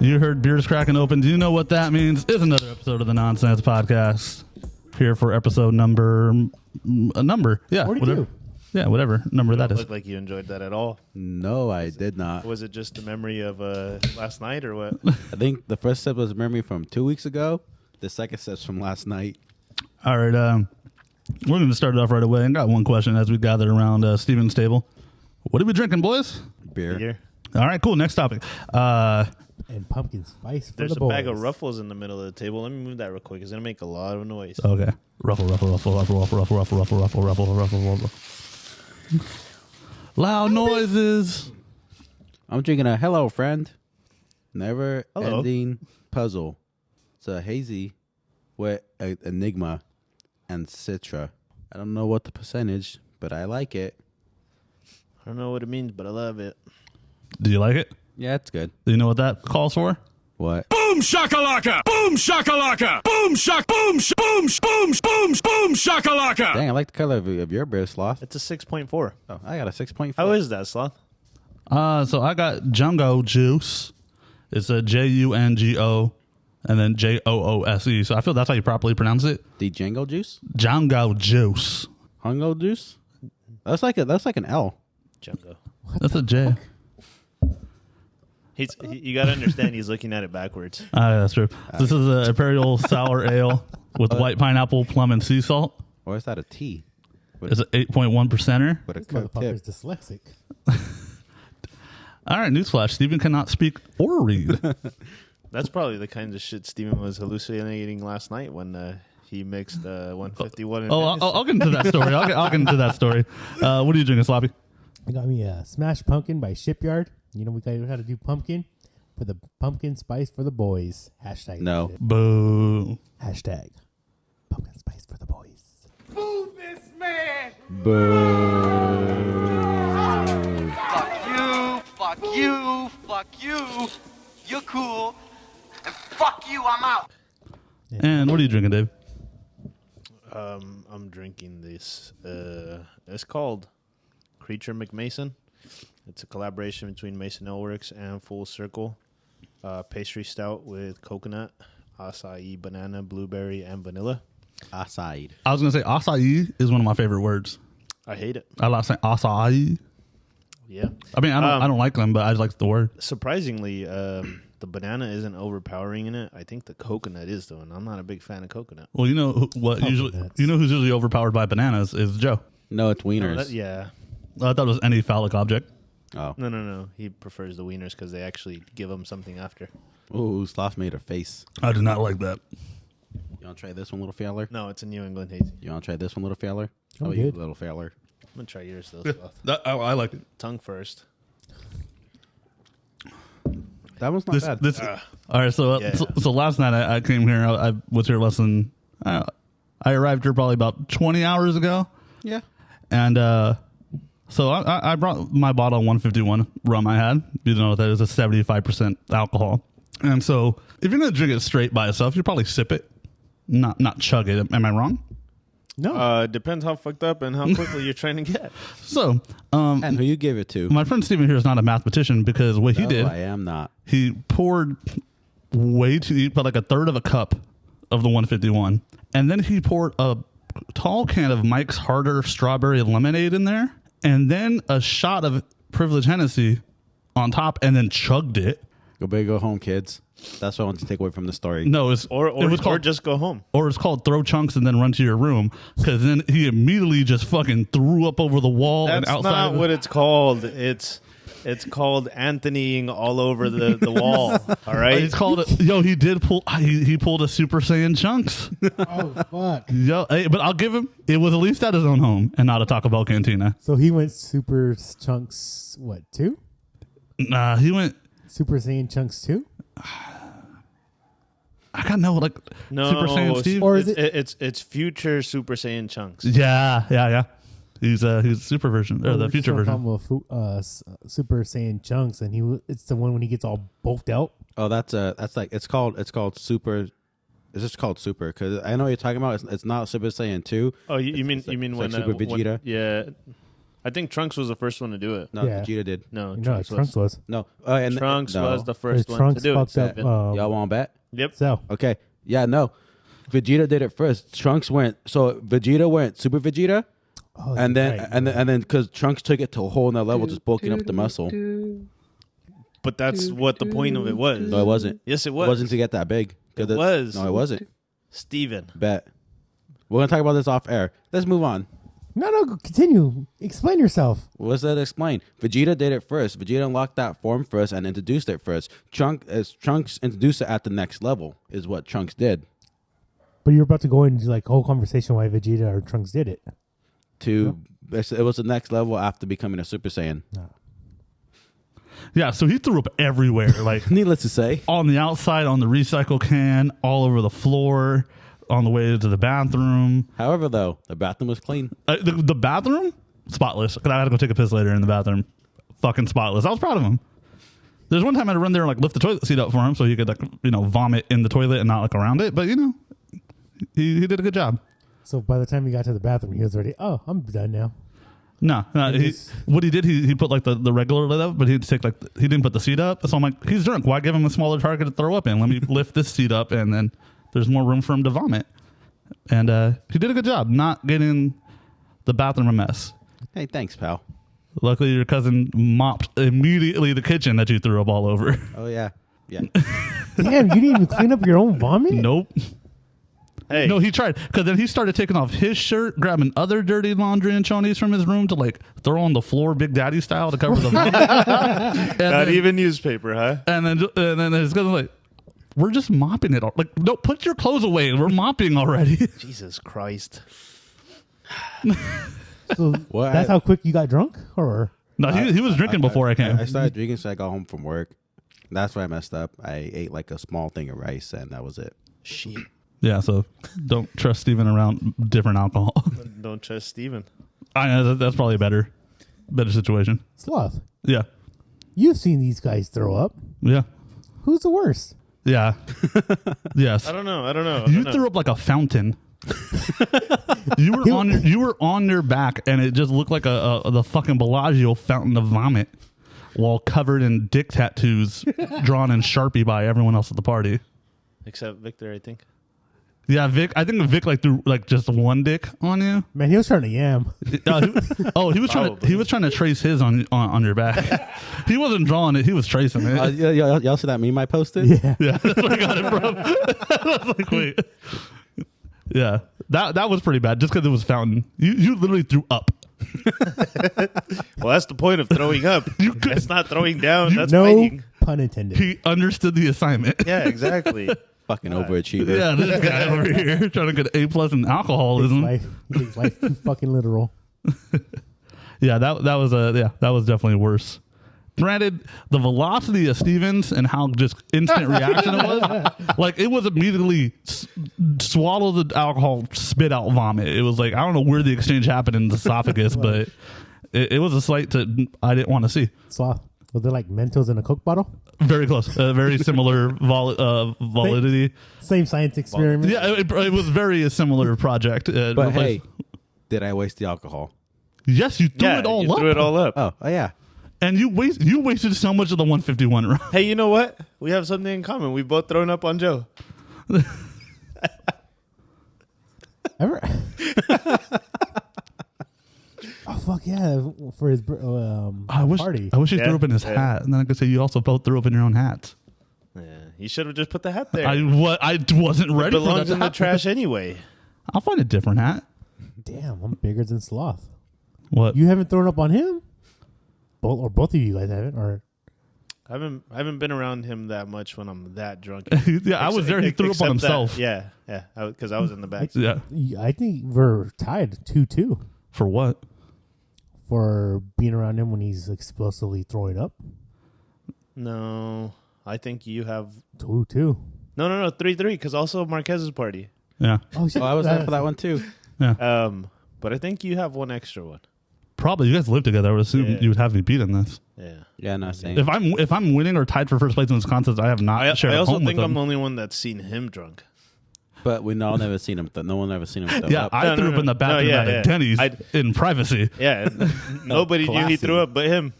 You heard beers cracking open. Do you know what that means? It's another episode of the Nonsense Podcast. Here for episode number. Yeah, 42. whatever. Yeah, whatever number that is. Look like you enjoyed that at all. No, I did not. Was it just a memory of last night or what? I think the first step was a memory from 2 weeks ago. The second step's from last night. All right, we're going to start it off right away. I got one question as we gather around Steven's table. What are we drinking, boys? Beer. Here. All right, cool. Next topic. And pumpkin spice for There's the a boys. bag of Ruffles in the middle of the table. Let me move that real quick. It's going to make a lot of noise. Okay. Ruffle. Loud noises. I'm drinking a Hello Friend. Never ending puzzle. It's a hazy with a Enigma and Citra. I don't know what the percentage, but I like it. I don't know what it means, but I love it. Do you like it? Yeah, it's good. Do you know what that calls for? What? Boom shakalaka! Boom shakalaka! Boom shakalaka! Boom shakalaka! Dang, I like the color of your beer, Sloth. It's a 6.4. Oh, I got a 6.4. How is that, Sloth? So I got Jungo Juice. It's a Jungo and then Joose. So I feel that's how you properly pronounce it. The Django juice? Jungo Juice. Hungo juice? That's like an L. Jungo. That's a J. You got to understand he's looking at it backwards. That's true. This is an Imperial Sour Ale with white pineapple, plum, and sea salt. Or is that a T? It's an 8.1%er. With a This cooked motherfucker's tip. dyslexic. All right, newsflash. Steven cannot speak or read. That's probably the kind of shit Steven was hallucinating last night when he mixed 151 and I'll get into that story. I'll get into that story. What are you drinking, Sloppy? I got me a Smash Pumpkin by Shipyard. You know, we got how to do pumpkin for the pumpkin spice for the boys. Hashtag. No. that shit. Boo. Hashtag pumpkin spice for the boys. Boo. Fuck you. You're cool. And fuck you, I'm out. And what are you drinking, Dave? I'm drinking this. It's called Creature McMason. It's a collaboration between Mason Ale Works and Full Circle. Pastry stout with coconut, acai, banana, blueberry, and vanilla. Acai. I was going to say acai is one of my favorite words. I hate it. I like saying acai. Yeah. I mean, I don't like them, but I just like the word. Surprisingly, the banana isn't overpowering in it. I think the coconut is, though, and I'm not a big fan of coconut. Well, you know what? Usually, you know who's usually overpowered by bananas is Joe. No, it's wieners. Yeah. I thought it was any phallic object. Oh. No. He prefers the wieners because they actually give him something after. Ooh, Sloth made a face. I did not like that. You want to try this one, little feller? No, it's a New England hazy. You want to try this one, little feller? I'm You good. little feller. I'm going to try yours, though. I like it. Tongue first. That one's not bad. All right, so, Yeah. so last night I came here. I was here less than. I arrived here probably about 20 hours ago. Yeah. And so I brought my bottle of 151 rum I had. You know what that is, a 75% alcohol. And so if you're going to drink it straight by itself, you probably sip it, not chug it. Am I wrong? No. Depends how fucked up and how quickly you're trying to get. So And who you gave it to? my friend Steven here is not a mathematician because what he No, did, I am not. he poured way too, but like a third of a cup of the 151. And then he poured a tall can of Mike's Harder strawberry lemonade in there. And then a shot of Privilege Hennessy on top and then chugged it. Go big, go home, kids. That's what I want to take away from the story. No, it was called, just go home. or it's called throw chunks and then run to your room. Because then he immediately just fucking threw up over the wall and That's outside. not what it's called. It's called Anthonying all over the wall. All right. It's called he did pull. He pulled a Super Saiyan chunks. Oh, fuck. Yo, hey, but I'll give him. It was at least at his own home and not a Taco Bell cantina. So he went Super Chunks, what, 2? Nah, he went. Super Saiyan Chunks 2? I got no like No, Super Saiyan Steve. Or is it's future Super Saiyan chunks. Yeah. He's super version or the future version. Super Saiyan Chunks, and it's the one when he gets all bulked out. Oh, that's like it's called Super. It's just called Super because I know what you're talking about. It's not Super Saiyan 2. Oh, you mean like when Super Vegeta? Yeah. I think Trunks was the first one to do it. No, Yeah. Vegeta did. No, No, Trunks was. No, and Trunks no. was the first one Trunks to do it. fucked up. Y'all want to bet? Yep. So Okay. Yeah, no. Vegeta did it first. Trunks went. So Vegeta went Super Vegeta, and then right. and then because Trunks took it to a whole nother level, just bulking up the muscle. But that's what the point of it was. No, it wasn't. Yes, it It was. wasn't to get that big. It was. No, it wasn't. Steven. Bet. We're gonna talk about this off air. Let's move on. no, continue. Explain yourself. What's that explain? Vegeta did it first. Vegeta unlocked that form first and introduced it first. Trunks introduced it at the next level is what Trunks did. But you're about to go into like a whole conversation why Vegeta or Trunks did it. It was the next level after becoming a Super Saiyan. Yeah, so he threw up everywhere, like Needless to say, on the outside, on the recycle can, all over the floor, on the way to the bathroom. however, though the bathroom was clean. The bathroom, spotless. 'Cause I had to go take a piss later in the bathroom. Fucking spotless. I was proud of him. There's one time I had to run there and like lift the toilet seat up for him so he could like vomit in the toilet and not like around it. But he did a good job. So by the time he got to the bathroom, he was already. Oh, I'm done now. No, what he did, he put like the regular lid up, but he didn't put the seat up. So I'm like, he's drunk. Why give him a smaller target to throw up in? Let me lift this seat up, and then there's more room for him to vomit. And he did a good job not getting the bathroom a mess. Hey, thanks, pal. Luckily, your cousin mopped immediately the kitchen that you threw up all over. Oh yeah. Damn, you didn't even clean up your own vomit? Nope. Hey. No, he tried because then he started taking off his shirt, grabbing other dirty laundry and chonies from his room to like throw on the floor, Big Daddy style, to cover the vomit. Not even newspaper, huh? And then his cousin's like, "We're just mopping it all. Like, no, put your clothes away. We're mopping already." Jesus Christ. So Well, that's how quick you got drunk? Or No, he was drinking before I came. I started drinking, so I got home from work. That's where I messed up. I ate like a small thing of rice, and that was it. Shit. Yeah, so don't trust Steven around different alcohol. Don't trust Steven. I know that's probably a better situation. Sloth, Yeah, you've seen these guys throw up. yeah, Who's the worst? yeah. Yes, I don't know. you threw up like a fountain. You were on your back, and it just looked like the fucking Bellagio fountain of vomit, while covered in dick tattoos drawn in Sharpie by everyone else at the party. Except Victor, I think. Yeah, Vic. I think Vic like threw like just one dick on you. Man, he was trying to yam. He was trying to trace his on your back. He wasn't drawing it. He was tracing it. Y'all see that meme I posted? Yeah. Yeah, that's where I got it from. I was like, wait. Yeah, that was pretty bad. Just because it was fountain, you literally threw up. Well, that's the point of throwing up. That's not throwing down. That's No fighting. pun intended. He understood the assignment. Yeah, exactly. Fucking overachiever. Yeah, this guy over here trying to get A+ in alcoholism. He takes life too fucking literal. Yeah, that was definitely worse. Granted, the velocity of Stevens and how just instant reaction it was, like it was immediately swallow the alcohol, spit out vomit. It was like, I don't know where the exchange happened in the esophagus, but it was a sight I didn't want to see. Sloth. Was there like Mentos in a Coke bottle? Very close. Very similar validity. Same science experiment. Yeah, it was very similar project. But hey, did I waste the alcohol? yes, you threw it all up. Threw it all up. Oh yeah. And you wasted so much of the 151 round. Hey, you know what? We have something in common. We've both thrown up on Joe. Ever? Oh fuck yeah! For his party. I wish he threw up in his hat, and then I could say you also both threw up in your own hats. Yeah, you should have just put the hat there. I wasn't ready It for belongs that. in the trash anyway. I'll find a different hat. Damn, I'm bigger than Sloth. What? You haven't thrown up on him? Both of you guys haven't, or I haven't been around him that much when I'm that drunk. Yeah, I was there. He threw up on Except himself. that- yeah, because I was in the back. Yeah. I think we're tied 2-2 For what? for being around him when he's explosively throwing up. No, I think you have 2-2. no 3-3 because also Marquez's party. Yeah. Oh shit! Oh, I was there for that one too. Yeah. But I think you have one extra one. Probably. You guys live together. I would assume Yeah. you would have me beat in this. Yeah. Yeah, no, same. If I'm winning or tied for first place in this contest, I have not shared I a also home think with I'm him. the only one that's seen him drunk. But we all never seen him. No one ever seen him throw Yeah, up. I threw up in the bathroom at a Denny's in privacy. Yeah, nobody knew he threw up but him.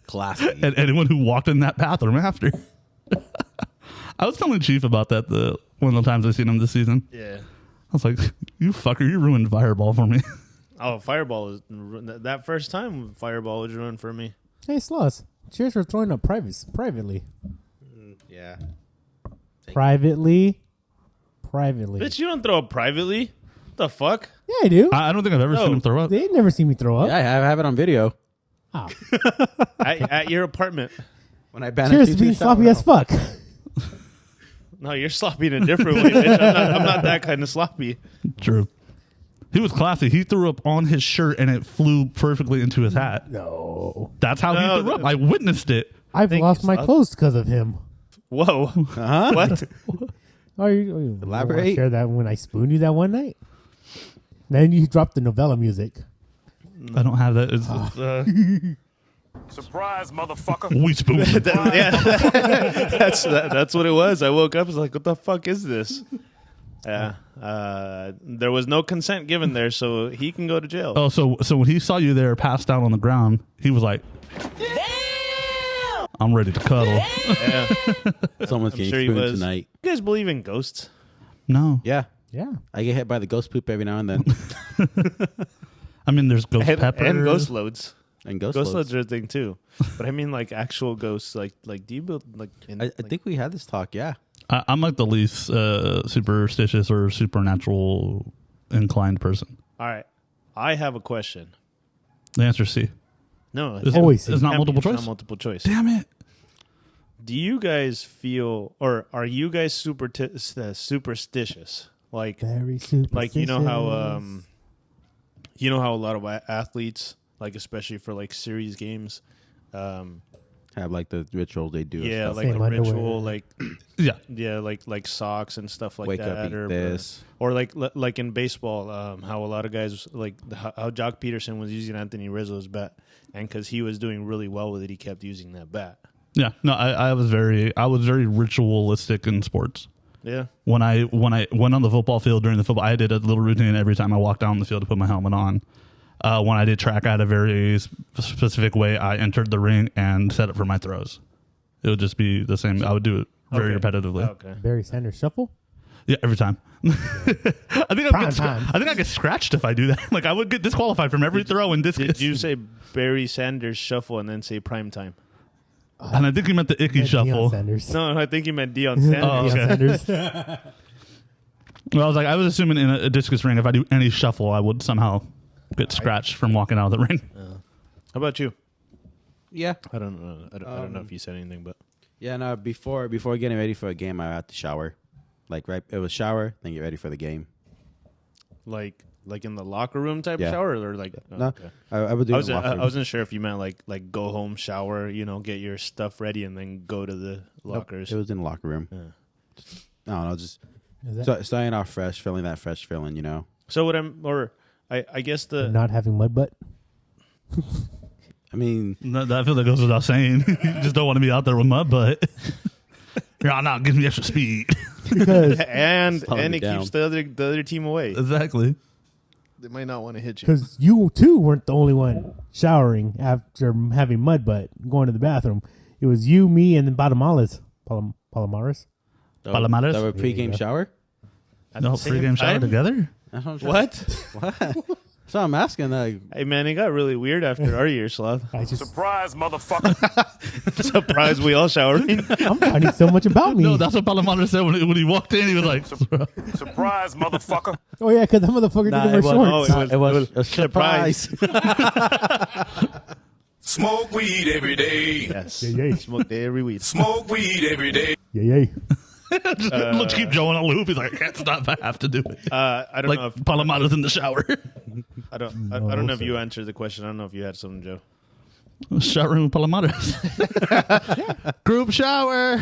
Classy. And anyone who walked in that bathroom after. I was telling Chief about that one of the times I seen him this season. Yeah. I was like, you fucker, you ruined Fireball for me. Oh, Fireball was that first time. Fireball was ruined for me. Hey, Sloss. Cheers for throwing up privately. Yeah. Privately. Bitch, you don't throw up privately. What the fuck? Yeah, I do. I don't think I've ever seen him throw up. They never seen me throw up. Yeah, I have it on video. Oh. At your apartment. When I banned Cheers to being sloppy as fuck. No, you're sloppy in a different way, bitch. I'm not that kind of sloppy. True. He was classy. He threw up on his shirt and it flew perfectly into his hat. No. That's how he threw up. I witnessed it. I've lost my clothes because of him. Whoa. What? Oh, you Elaborate. Share that when I spooned you that one night. Then you dropped the novella music. I don't have that. It's, Surprise, motherfucker. we spooned. That's what it was. I woke up. I was like, "What the fuck is this?" Yeah. There was no consent given there, so he can go to jail. Oh, so when he saw you there passed out on the ground, he was like, "Damn, I'm ready to cuddle." Yeah. Someone's I'm getting sure he spooned was. tonight. You guys believe in ghosts? No. Yeah. Yeah. I get hit by the ghost poop every now and then. I mean, there's ghost pepper And ghost loads. And ghost Ghost loads. loads are a thing too. But I mean, like actual ghosts. Like do you build like? I think we had this talk, yeah. I'm like the least superstitious or supernatural inclined person. All right. I have a question. The answer is C. No, It's, Always it's not multiple choice. Not multiple choice. Damn it. Do you guys feel, or are you guys superstitious? Like, Very superstitious. like you know how a lot of athletes, like especially for like series games, Have like the rituals they do. and yeah, stuff. like Same a underwear. ritual, like Yeah. like socks and stuff like Wake that, up, eat or this. or like in baseball, how a lot of guys like how Jock Peterson was using Anthony Rizzo's bat, and because he was doing really well with it, he kept using that bat. Yeah. No, I was very ritualistic in sports. Yeah. When I went on the football field during the football, I did a little routine every time I walked down the field to put my helmet on. When I did track, I had a very specific way I entered the ring and set up for my throws. It would just be the same. I would do it very repetitively. Okay. Barry Sanders shuffle. Yeah, every time. I think I get scratched if I do that. Like I would get disqualified from every throw and discus. Did you say Barry Sanders shuffle and then say prime time? And I think he meant the icky Deion shuffle. Sanders. No, I think he meant Deion Sanders. Oh, Deion okay. Sanders. Well, I was assuming in a discus ring, if I do any shuffle, I would somehow get scratched from walking out of the ring. How about you? Yeah. I don't know. I don't know if you said anything, but Yeah, no, before getting ready for a game, I had to shower. Like, right, it was shower, then get ready for the game. like in the locker room type Yeah. shower, or like No, okay. I would do it in the locker room. I wasn't sure if you meant like go home, shower, get your stuff ready, and then go to the lockers. It was in the locker room. Yeah. I don't know, just Is that starting off fresh, feeling that fresh feeling, So I guess not having mud butt? I mean, I feel that goes without saying. You just don't want to be out there with mud butt. You're not giving me extra speed. Because and Slowing it me down. keeps the other team away. Exactly. They might not want to hit you. Because you too weren't the only one showering after having mud butt going to the bathroom. It was you, me, and then Palomares. Palomares. Palomares? that were pregame go. shower? At No, the same pregame shower time? together? That's what I'm trying- What? What? So I'm asking, like, Hey man, it got really weird after our year, Sloth. I just, Surprise, motherfucker. Surprised we all showering. I'm finding so much about me. No, that's what Palomar said when he walked in. He was like, Surprise, motherfucker. Oh yeah, because that motherfucker Nah, didn't wear it shorts. wasn't. it was a surprise. Smoke weed every day. Yes. Yeah, yeah. Smoked every weed. Smoke weed every day. Yeah, yeah. let's keep Joe on a loop. He's like, I can't stop. I have to do it. I don't know Like if Palomar's in the shower. I don't know if you answered the question. I don't know if you had something, Joe. Showering with Palomares. Group shower.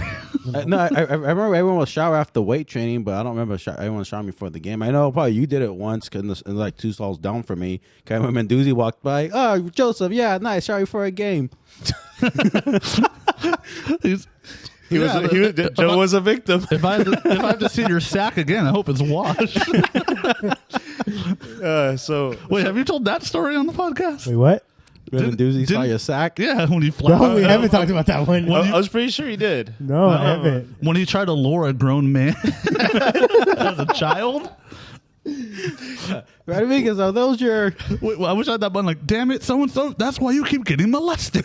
No, I remember everyone was shower after weight training, but I don't remember everyone showering before the game. I know probably you did it once because it was like 2 stalls down for me. I remember Menduzzi walked by. Oh, Joseph, yeah, nice, shower before a game. He's Joe was a victim. If I have to see your sack again, I hope it's washed. So Wait, have you told that story on the podcast? Wait, what? Reverend Doozy saw didn't- your sack. Yeah, when he No, we haven't talked about that one. I was pretty sure he did. No, I haven't. when he tried to lure a grown man as a child. Rodriguez, are those your? Wait, well, I wish I had that button. Like, damn it, so and so. That's why you keep getting molested.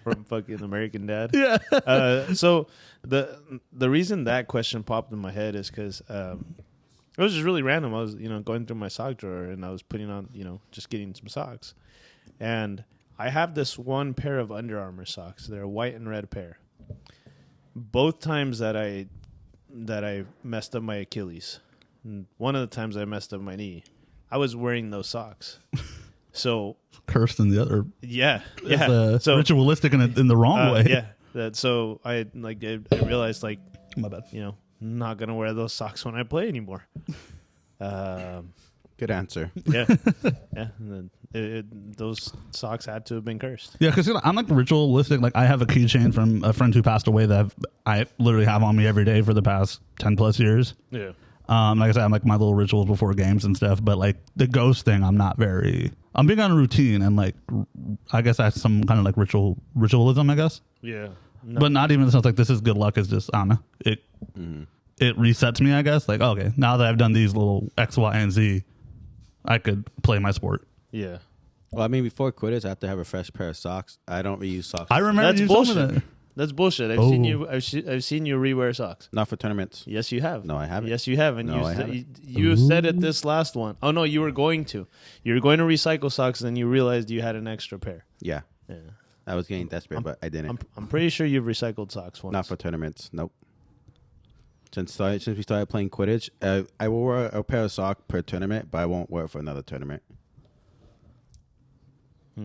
From fucking American Dad. Yeah. So the reason that question popped in my head is because it was just really random. I was going through my sock drawer and I was putting on just getting some socks, and I have this one pair of Under Armour socks. They're a white and red pair. Both times that I messed up my Achilles, and one of the times I messed up my knee, I was wearing those socks. So Cursed in the other. yeah. So ritualistic in the wrong way. Yeah. So I realized My bad. not gonna wear those socks when I play anymore. Good answer. Yeah, yeah. And then those socks had to have been cursed. Yeah, because I'm like ritualistic. Like I have a keychain from a friend who passed away that I literally have on me every day for the past 10 plus years. Yeah. Like I said, I'm like my little rituals before games and stuff. But like the ghost thing, I'm big on routine and like I guess that's some kind of like ritualism, I guess. Yeah. But not even sounds like this is good luck. It's just I don't know. It resets me, I guess. Like okay, now that I've done these little X, Y, and Z, I could play my sport. Yeah. Well, I mean, before Quidditch, I have to have a fresh pair of socks. I don't reuse socks. I remember That's you told me bullshit. that. That's bullshit. I've seen you rewear socks. Not for tournaments. Yes, you have. No, I haven't. Yes, you have. And No, I haven't. you said it this last one. Oh no, you were going to. You were going to recycle socks, and then you realized you had an extra pair. Yeah. Yeah. I was getting desperate, but I didn't. I'm pretty sure you've recycled socks once. Not for tournaments. Nope. Since we started playing Quidditch, I will wear a pair of socks per tournament, but I won't wear it for another tournament. I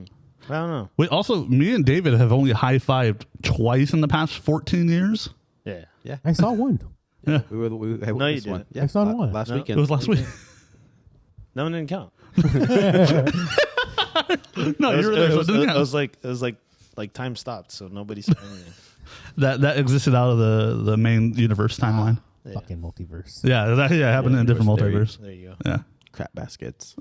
don't know. Wait, also, me and David have only high-fived twice in the past 14 years. Yeah. Yeah. I saw one. Yeah. We had No, you this one. didn't. Yeah. I saw one. Last No. weekend. It was last week. That one didn't count. No, you were there. So it didn't count. It was like time stopped, so nobody said anything. That existed out of the main universe timeline. Yeah. Fucking multiverse. Yeah, that happened in a different There you- multiverse. There you go. Yeah. Crap baskets.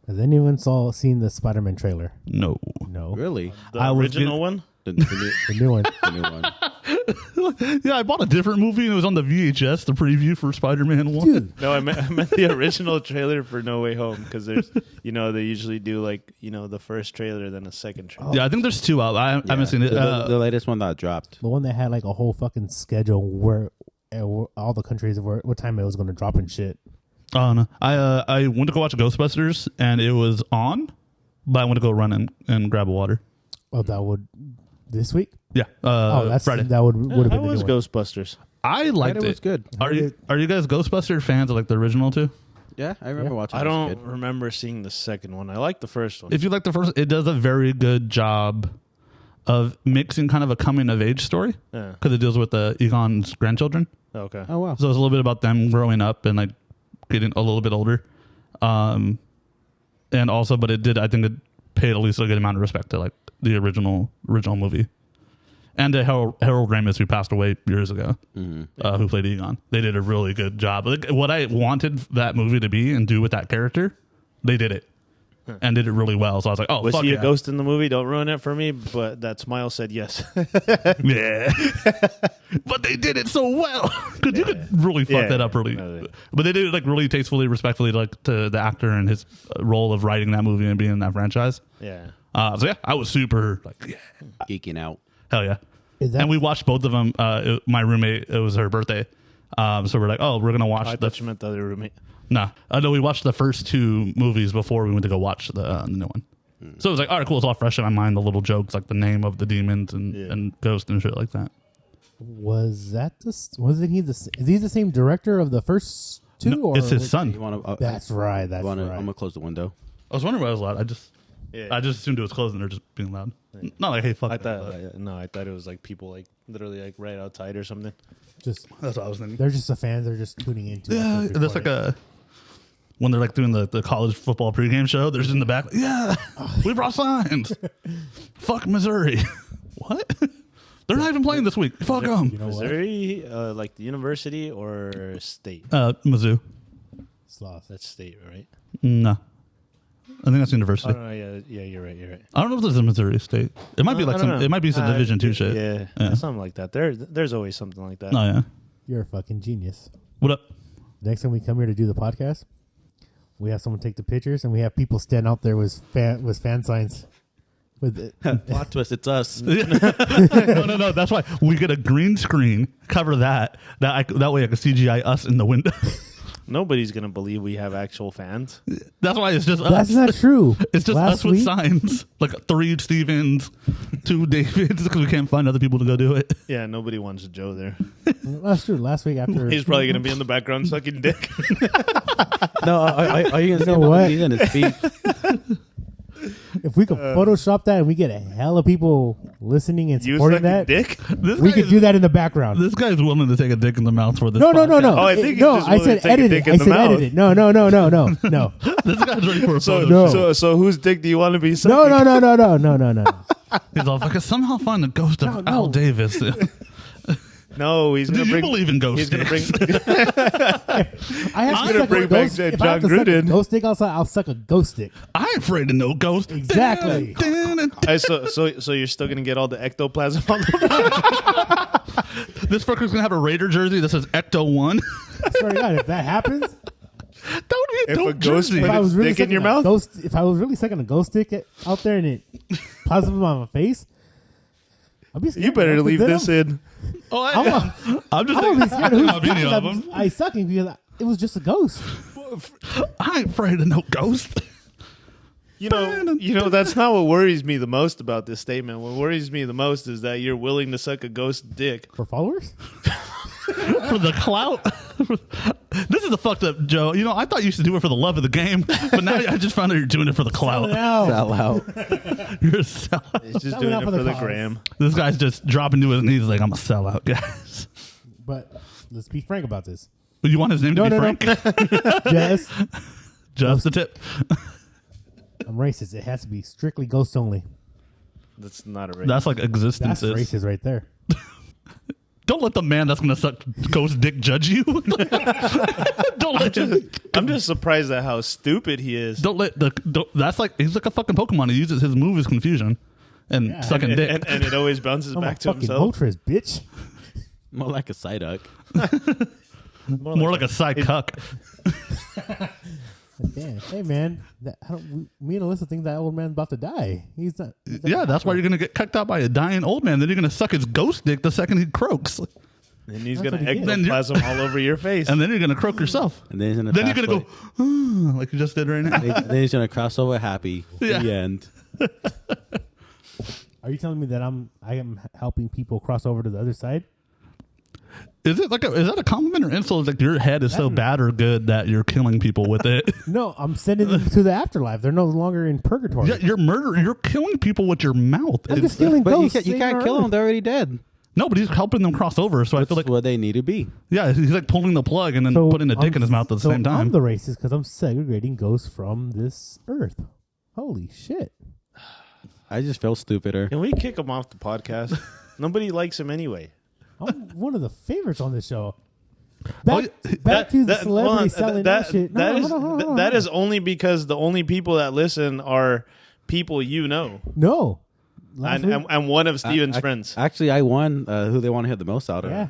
Has anyone seen the Spider-Man trailer? No. No. Really? The I was original get- one? The The new one. new one. Yeah, I bought a different movie and it was on the VHS, the preview for Spider-Man 1. Dude, No, I meant the original trailer for No Way Home because there's, they usually do the first trailer, then a second trailer. Yeah, I think there's two out. I haven't seen it. The latest one that dropped. the one that had like a whole fucking schedule where all the countries what time it was going to drop and shit. Oh, no. I went to go watch Ghostbusters and it was on, but I went to go run and grab a water. Oh, that would this week? Yeah. That's Friday. that would have How been the was new one. Ghostbusters? I liked It was good. Are you guys Ghostbuster fans of like the original too? Yeah, I remember watching. I it as a don't kid. remember seeing the second one. I like the first one. If you like the first, it does a very good job of mixing kind of a coming of age story Yeah. because it deals with Egon's grandchildren. Okay. Oh wow. So it's a little bit about them growing up and like getting a little bit older. And also, but I think it paid at least a good amount of respect to like the original movie. And to Harold Ramis, who passed away years ago, who played Egon. They did a really good job. Like, what I wanted that movie to be and do with that character, they did it. And did it really well. So I was like, oh, Was fuck he yeah. a ghost in the movie? Don't ruin it for me. But that smile said yes. Yeah. But they did it so well. Because you could really fuck Yeah. that up really. No, But they did it like really tastefully, respectfully, like to the actor and his role of writing that movie and being in that franchise. Yeah. So yeah, I was super like, yeah, Geeking out. hell yeah. Is that And we watched both of them. My roommate, it was her birthday. So we're like, oh, we're going to watch I thought you meant the other roommate. No, we watched the first two movies before we went to go watch the new one. So it was like, all right, cool. It's all fresh in my mind. The little jokes, like the name of the demons and ghost and shit like that. was that wasn't he is he the same director of the first two? No, or it's his was- son. You want to? That's right. That's I'm right. gonna close the window. I was wondering why it was loud. I just Yeah. assumed it was closed and they're just being loud. Not like, hey, fuck. I that, thought I thought it was like people like literally like right outside or something. Just but that's what I was thinking. they're just the fans. They're just tuning into. Yeah, that's like when they're like doing the college football pregame show. They're just in the back. Yeah, we brought signs. Fuck Missouri. What? They're not even playing this week. Fuck them. You know what? Missouri, like the university or state? Mizzou. Sloth. That's state, right? No. I think that's university. Oh, no, yeah, you're right. I don't know if there's a Missouri State. It might be like I don't some. know. It might be some Division II shit. Yeah, something like that. There's always something like that. Oh yeah. You're a fucking genius. What up? Next time we come here to do the podcast, we have someone take the pictures, and we have people stand out there with fan signs. With Plot twist, it's us. No. That's why we get a green screen, cover that way I can CGI us in the window. Nobody's gonna believe we have actual fans. That's why it's just us. That's not true. It's just Last us with week- signs, like 3 Stevens, 2 Davids, because we can't find other people to go do it. Yeah, nobody wants Joe there. That's true. Last week after He's probably gonna be in the background sucking dick. No, are you gonna know say what? he's in his feet? if we could Photoshop that and we get a hell of people listening and You supporting sucking that, dick? This we guy could is- do that in the background. This guy's willing to take a dick in the mouth for this. No. podcast. Oh, I think he's no. just I willing said to take a edit dick it. in I the said mouth. edit it. No. This guy's ready for a So, photo. so whose dick do you want to be sucking? No. He's all, if I could somehow find the ghost of No. Al Davis. No, he's Do gonna you bring. believe in ghost He's gonna bring. dicks? I have I'm to gonna suck bring a back ghost. John If I have to suck a Gruden. ghost dick outside, I'll suck a ghost dick. I ain't afraid of no ghost. Exactly. So you're still gonna get all the ectoplasm on the This fucker's gonna have a Raider jersey that says Ecto 1. I swear to God, if that happens, That would be a If a dope ghost jersey. put if I was its really dick in sucking your a mouth? ghost, if I was really sucking a ghost dick out there and it positive on my face, I'd be scared. You better I'll leave put that this on. in. Oh, I'm I'm just gonna thinking, be scared of whose a video dick of him. I sucking because it was just a ghost. I ain't afraid of no ghost. You know that's not what worries me the most about this statement. What worries me the most is that you're willing to suck a ghost dick. For followers? For the clout. This is the fucked up, Joe. You know, I thought you used to do it for the love of the game, but now I just found out you're doing it for the clout. No. Sell out. You're a sellout. He's just Selling doing out it for for the the cause. gram. This guy's just dropping to his knees like, I'm a sellout, guys. But let's be frank about this. You want his name to be Frank? Jess, Just the tip. I'm racist. It has to be strictly ghost only. That's not a race. That's like That's existences. racist right there. Don't let the man that's going to suck ghost dick judge you. Don't let him. I'm just surprised at how stupid he is. Don't let that's like, he's like a fucking Pokemon. He uses his move as confusion and sucking dick. And it always bounces I'm back a to fucking himself. Moltres, bitch. More like a Psyduck. More like a psych cuck. Damn. Hey, man. Me and Alyssa think that old man's about to die. He's not. Yeah, that's why you're going to get cucked out by a dying old man. Then you're going to suck his ghost dick the second he croaks. And he's That's gonna what he did. ectoplasm all over your face. And then you're going to croak yourself. And then he's gonna Then you're going to pass go, away. like you just did right now. Then he's gonna cross over happy. Yeah. The end. Are you telling me that I am helping people cross over to the other side? Is that a compliment or insult? Like your head is so bad or good that you're killing people with it? No, I'm sending them to the afterlife. They're no longer in purgatory. Yeah, you're killing people with your mouth. I'm It's- just killing But you ghosts. can't saving our kill them. Earth. They're already dead. no, but he's helping them cross over. So I feel That's like, where they need to be. yeah, he's like pulling the plug and then putting a dick in his mouth at the same time. I'm the racist because I'm segregating ghosts from this earth. Holy shit. I just feel stupider. Can we kick him off the podcast? Nobody likes him anyway. I'm one of the favorites on this show. Back That- to the that- celebrity hold on, selling that- that shit. that No, is- hold on. that is only because the only people that listen are people you know, No. Last week, and one of Steven's I- friends. Actually, I won who they want to hear the most out of. yeah.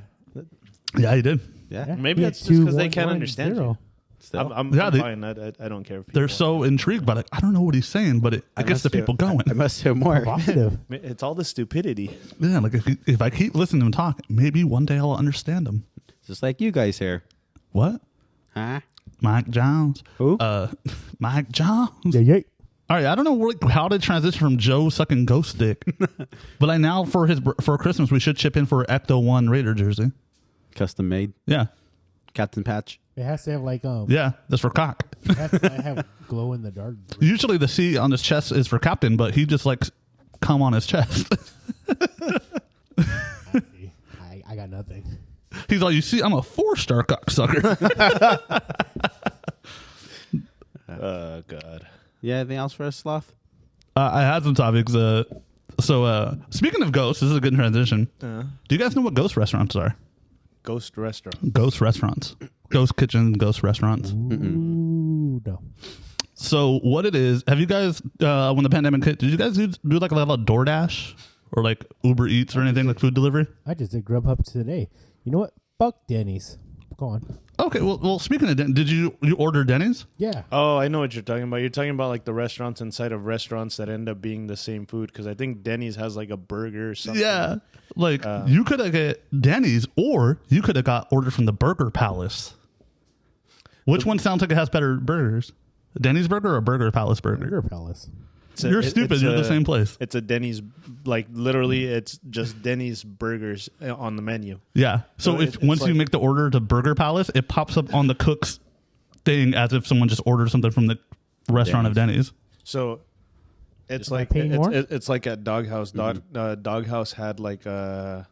Yeah, he did. Yeah. Maybe He that's had just because they 2, can't 1, understand 0. you. Still. I'm Yeah, they- fine. I don't care if people They're so intrigued by it. I don't know what he's saying, but it gets must the hear- people going. I must hear more. Provocative. It's all the stupidity. Yeah, like if I keep listening to him talk, maybe one day I'll understand him. Just like you guys here. What? Huh? Mike Jones. Who? Mike Jones. Yeah. All right, I don't know how to transition from Joe sucking ghost dick, but I now for Christmas we should chip in for Ecto 1 Raider jersey. Custom made. Yeah, Captain Patch. It has to have like yeah, that's for cock. it has to have glow in the dark. Usually the C on his chest is for captain, but he just likes cum on his chest. I got nothing. He's like, you see, I'm a 4-star cocksucker. Oh God. Yeah, anything else for us, Sloth? I had some topics. So, speaking of ghosts, this is a good transition. Uh, Do you guys know what ghost restaurants are? Ghost restaurant. Ghost restaurants. Ghost kitchens, ghost restaurants. Ooh, no. So what it is, have you guys, when the pandemic hit, did you guys do like a lot of DoorDash or like Uber Eats or anything like food delivery? I just did Grubhub today. You know what? Fuck Denny's. Go on. Okay, well speaking of did you order Denny's? Yeah. Oh, I know what you're talking about. You're talking about like the restaurants inside of restaurants that end up being the same food. Because I think Denny's has like a burger or something. Yeah. Like you could have got Denny's or you could have got ordered from the Burger Palace. Which one sounds like it has better burgers? Denny's burger or Burger Palace burger? Burger Palace. You're stupid. You're the same place. It's a Denny's, like literally, it's just Denny's burgers on the menu. Yeah. So if it's once you like- make the order to Burger Palace, it pops up on the cook's thing as if someone just ordered something from the restaurant of Denny's. So it's Am I like paying more? it's like at Doghouse. Doghouse had like I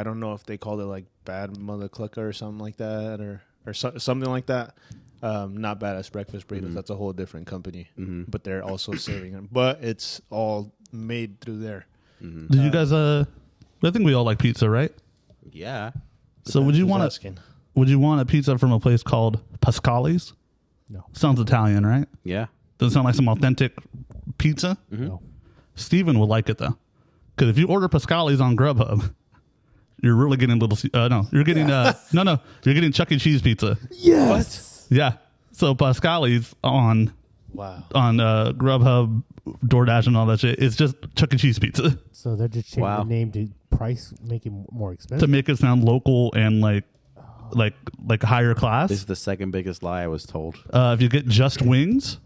don't know if they called it like Bad Mother Clucker or something like that, or something like that. Not Badass Breakfast Burritos. That's a whole different company, but they're also serving them. But it's all made through there. Do you guys? I think we all like pizza, right? Yeah. So would you Who's want asking? Would you want a pizza from a place called Pascali's? No. Sounds Italian, right? Yeah. Doesn't sound like some authentic pizza. No. Steven would like it though, because if you order Pascali's on Grubhub, you're really getting little. No, you're getting no, you're getting Chuck E. Cheese pizza. Yes. Yeah. So Pascali's on Wow. Grubhub, DoorDash, and all that shit. It's just Chuck E. Cheese pizza So they're just changing Wow. the name to price, make it more to expensive. make it sound local and like higher class. This is the second biggest lie I was told. If you get just wings,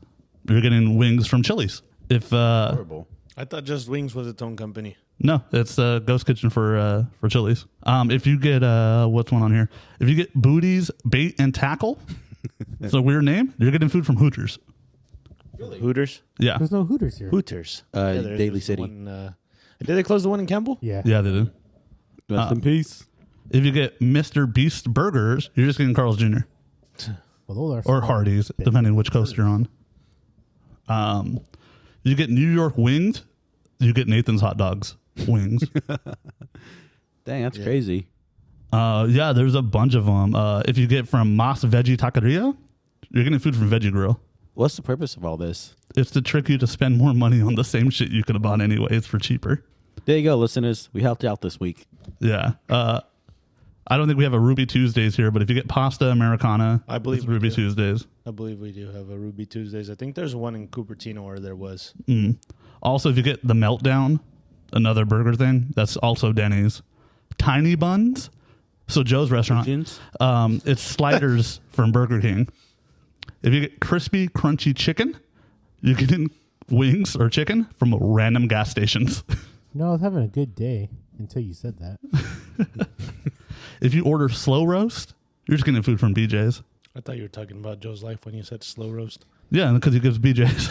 you're getting wings from Chili's. If Horrible. I thought Just Wings was its own company. no, it's Ghost Kitchen for Chili's. If you get what's one on here? If you get Booty's Bait and Tackle, it's a weird name. You're getting food from Hooters. Hooters. Yeah, There's no Hooters here. Hooters. Daily there's City. one, did they close the one in Campbell? Yeah. yeah, they do. Rest in peace. If you get Mr. Beast Burgers, you're just getting Carl's Jr. Well, those are or small. Hardee's, depending which coast you're on. You get New York wings, you get Nathan's hot dogs wings. Dang, that's crazy. Yeah, there's a bunch of them. If you get from Mas Veggie Taqueria, you're getting food from Veggie Grill. What's the purpose of all this? It's to trick you to spend more money on the same shit you could have bought anyways for cheaper. There you go, listeners. We helped you out this week. Yeah. I don't think we have a Ruby Tuesdays here, but if you get pasta Americana, I believe it's we Ruby do. Tuesdays. I believe we do have a Ruby Tuesdays. I think there's one in Cupertino where there was. Also, if you get the Meltdown, another burger thing, that's also Denny's. Tiny Buns, so Joe's restaurant. Pigeons? It's sliders from Burger King. If you get crispy, crunchy chicken, you're getting wings or chicken from random gas stations. No, I was having a good day until you said that. If you order slow roast, you're just getting food from BJ's. I thought you were talking about Joe's life when you said slow roast. Yeah, because he gives BJ's.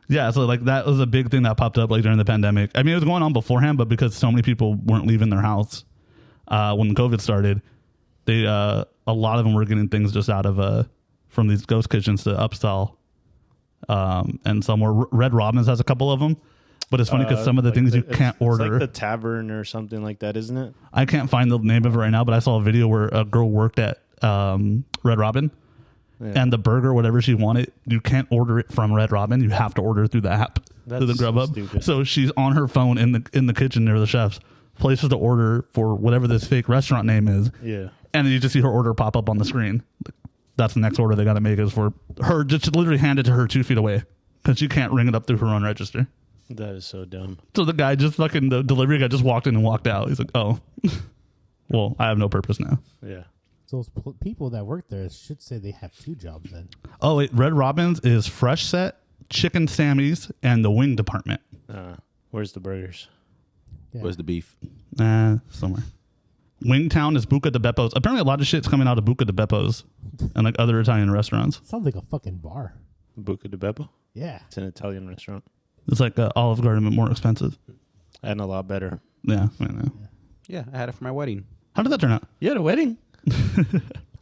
Yeah, so like that was a big thing that popped up like during the pandemic. I mean, it was going on beforehand, but because so many people weren't leaving their house when COVID started, they a lot of them were getting things just out of from these ghost kitchens to upsell. And some were Red Robin's has a couple of them, but it's funny because some of the things you can't order. It's like the tavern or something like that, isn't it? I can't find the name of it right now, but I saw a video where a girl worked at Red Robin. Yeah. And the burger, whatever she wanted, you can't order it from Red Robin. You have to order it through the app, through the That's so Grubhub. stupid. So she's on her phone in the kitchen near the chefs, places the order for whatever this fake restaurant name is, Yeah. and then you just see her order pop up on the screen. That's the next order they got to make is for her just literally hand it to her 2 feet away because she can't ring it up through her own register. That is so dumb. So the guy the delivery guy just walked in and walked out. He's like, oh, well, I have no purpose now. Yeah. Those people that work there should say they have 2 jobs then. Oh, wait, Red Robin's is Fresh Set, Chicken Sammy's, and the wing department. Where's the burgers? Yeah. Where's the beef? Somewhere. Wingtown is Buca De Beppo's. Apparently, a lot of shit's coming out of Buca De Beppo's and like other Italian restaurants. Sounds like a fucking bar. Buca De Beppo? Yeah. It's an Italian restaurant. It's like Olive Garden, but more expensive. And a lot better. Yeah, I know. Yeah, I had it for my wedding. How did that turn out? You had a wedding?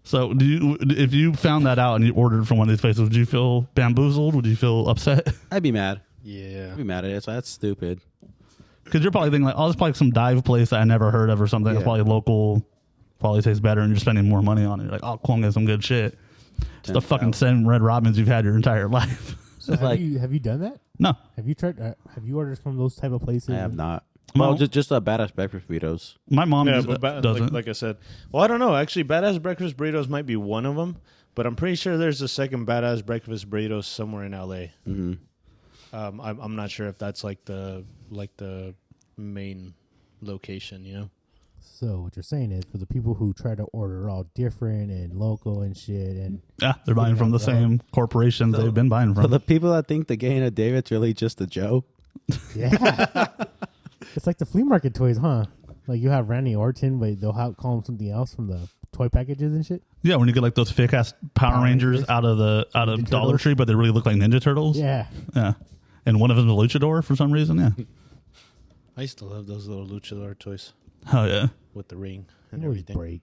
So, if you found that out and you ordered from one of these places, would you feel bamboozled? Would you feel upset? I'd be mad. Yeah. I'd be mad at it. So that's stupid. Because you're probably thinking like, oh, there's probably some dive place that I never heard of or something. It's Yeah. probably local, probably tastes better, and you're spending more money on it. You're like, oh, cool, I'm getting some good shit. It's the fucking 7 Red Robins you've had your entire life. So have you done that? No. Have you tried? Have you ordered from those type of places? I have not. Well- Well, just badass breakfast burritos. My mom Yeah, doesn't. but like I said, well, I don't know. Actually, badass breakfast burritos might be one of them, but I'm pretty sure there's a second badass breakfast burritos somewhere in LA. Mm-hmm. I'm not sure if that's like the main location. You know. So what you're saying is for the people who try to order all different and local and shit, and Yeah, they're buying from the same corporations they've been buying For from. the people that think the Gay and David's really just a Joe. yeah, it's like the flea market toys, huh? Like you have Randy Orton, but they'll call them something else from the toy packages and shit. Yeah, when you get like those fake ass Power Rangers out of Ninja Dollar Turtles? Tree, but they really look like Ninja Turtles. Yeah, Yeah. And one of them is a luchador for some reason. Yeah. I used to love those little luchador toys Oh yeah. with the ring and they always everything. break.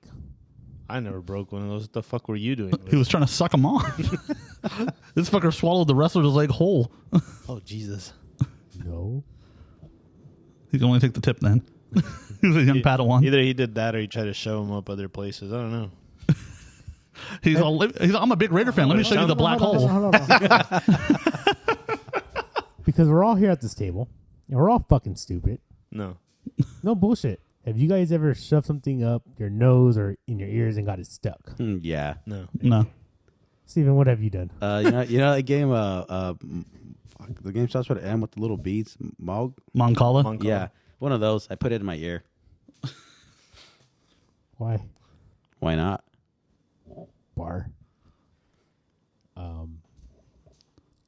I never broke one of those. What the fuck were you doing? He was trying to suck him off. This fucker swallowed the wrestler's leg whole. Oh Jesus! No, He can only take the tip then. He was a young Padawan. Either he did that or he tried to show him up other places. I don't know. He's I'm a big Raider fan. Let me show you the black hole. Hold on. Because we're all here at this table, and we're all fucking stupid. No. No bullshit. Have you guys ever shoved something up your nose or in your ears and got it stuck? Yeah. No. No. Steven, what have you done? You know that game. Fuck, the game starts with an M with the little beads. Moncala. Moncala? Yeah, one of those. I put it in my ear. Why? Why not? Bar.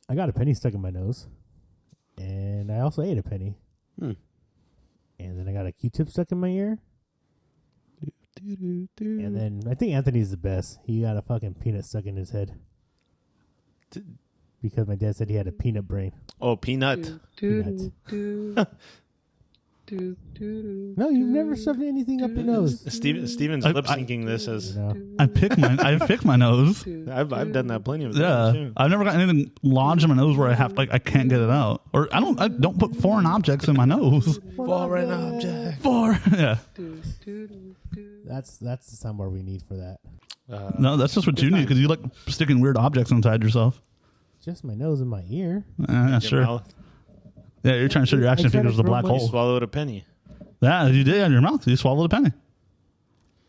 I got a penny stuck in my nose, and I also ate a penny. Hmm. And then I got a Q-tip stuck in my ear. And then I think Anthony's the best. He got a fucking peanut stuck in his head. Because my dad said he had a peanut brain. Oh, peanut. Peanuts. No, you've never shoved anything up your nose. Steven's lip syncing this as You know? I pick my nose. I've done that plenty of times. Yeah. too. I've never got anything lodged in my nose where I can't get it out. Or I don't put foreign objects in my nose. Foreign object. Yeah. That's the sound bar we need for that. No, that's just what you need because you like sticking weird objects inside yourself. Just my nose and my ear. Yeah, Your sure. mouth. Yeah, you're trying to show your action I tried figures to the black throw my- You hole. swallowed a penny. Yeah, you did on your mouth. You swallowed a penny.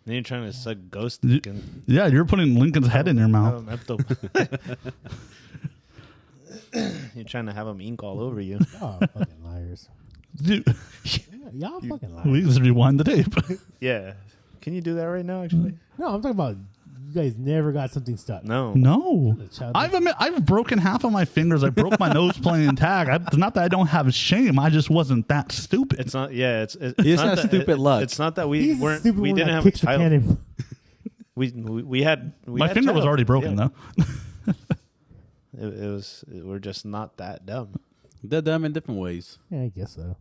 Then you're trying to suck ghost You- dick and Yeah, you're putting Lincoln's head in your mouth. You're trying to have him ink all over you. Oh, fucking liars. Dude, Y'all fucking liars. we just rewind the tape. Yeah. Can you do that right now, actually? No, I'm talking about you guys never got something stuck. No. No. Child- I've broken half of my fingers. I broke my nose playing tag. It's not that I don't have shame. I just wasn't that stupid. It's not. Yeah, it's You not just have that- stupid luck. It's not that we He's the weren't. stupid We one didn't that have a kicks the child. cannon. We had. My finger was already broken though. It was. We're just not that dumb. They're dumb in different ways. Yeah, I guess so.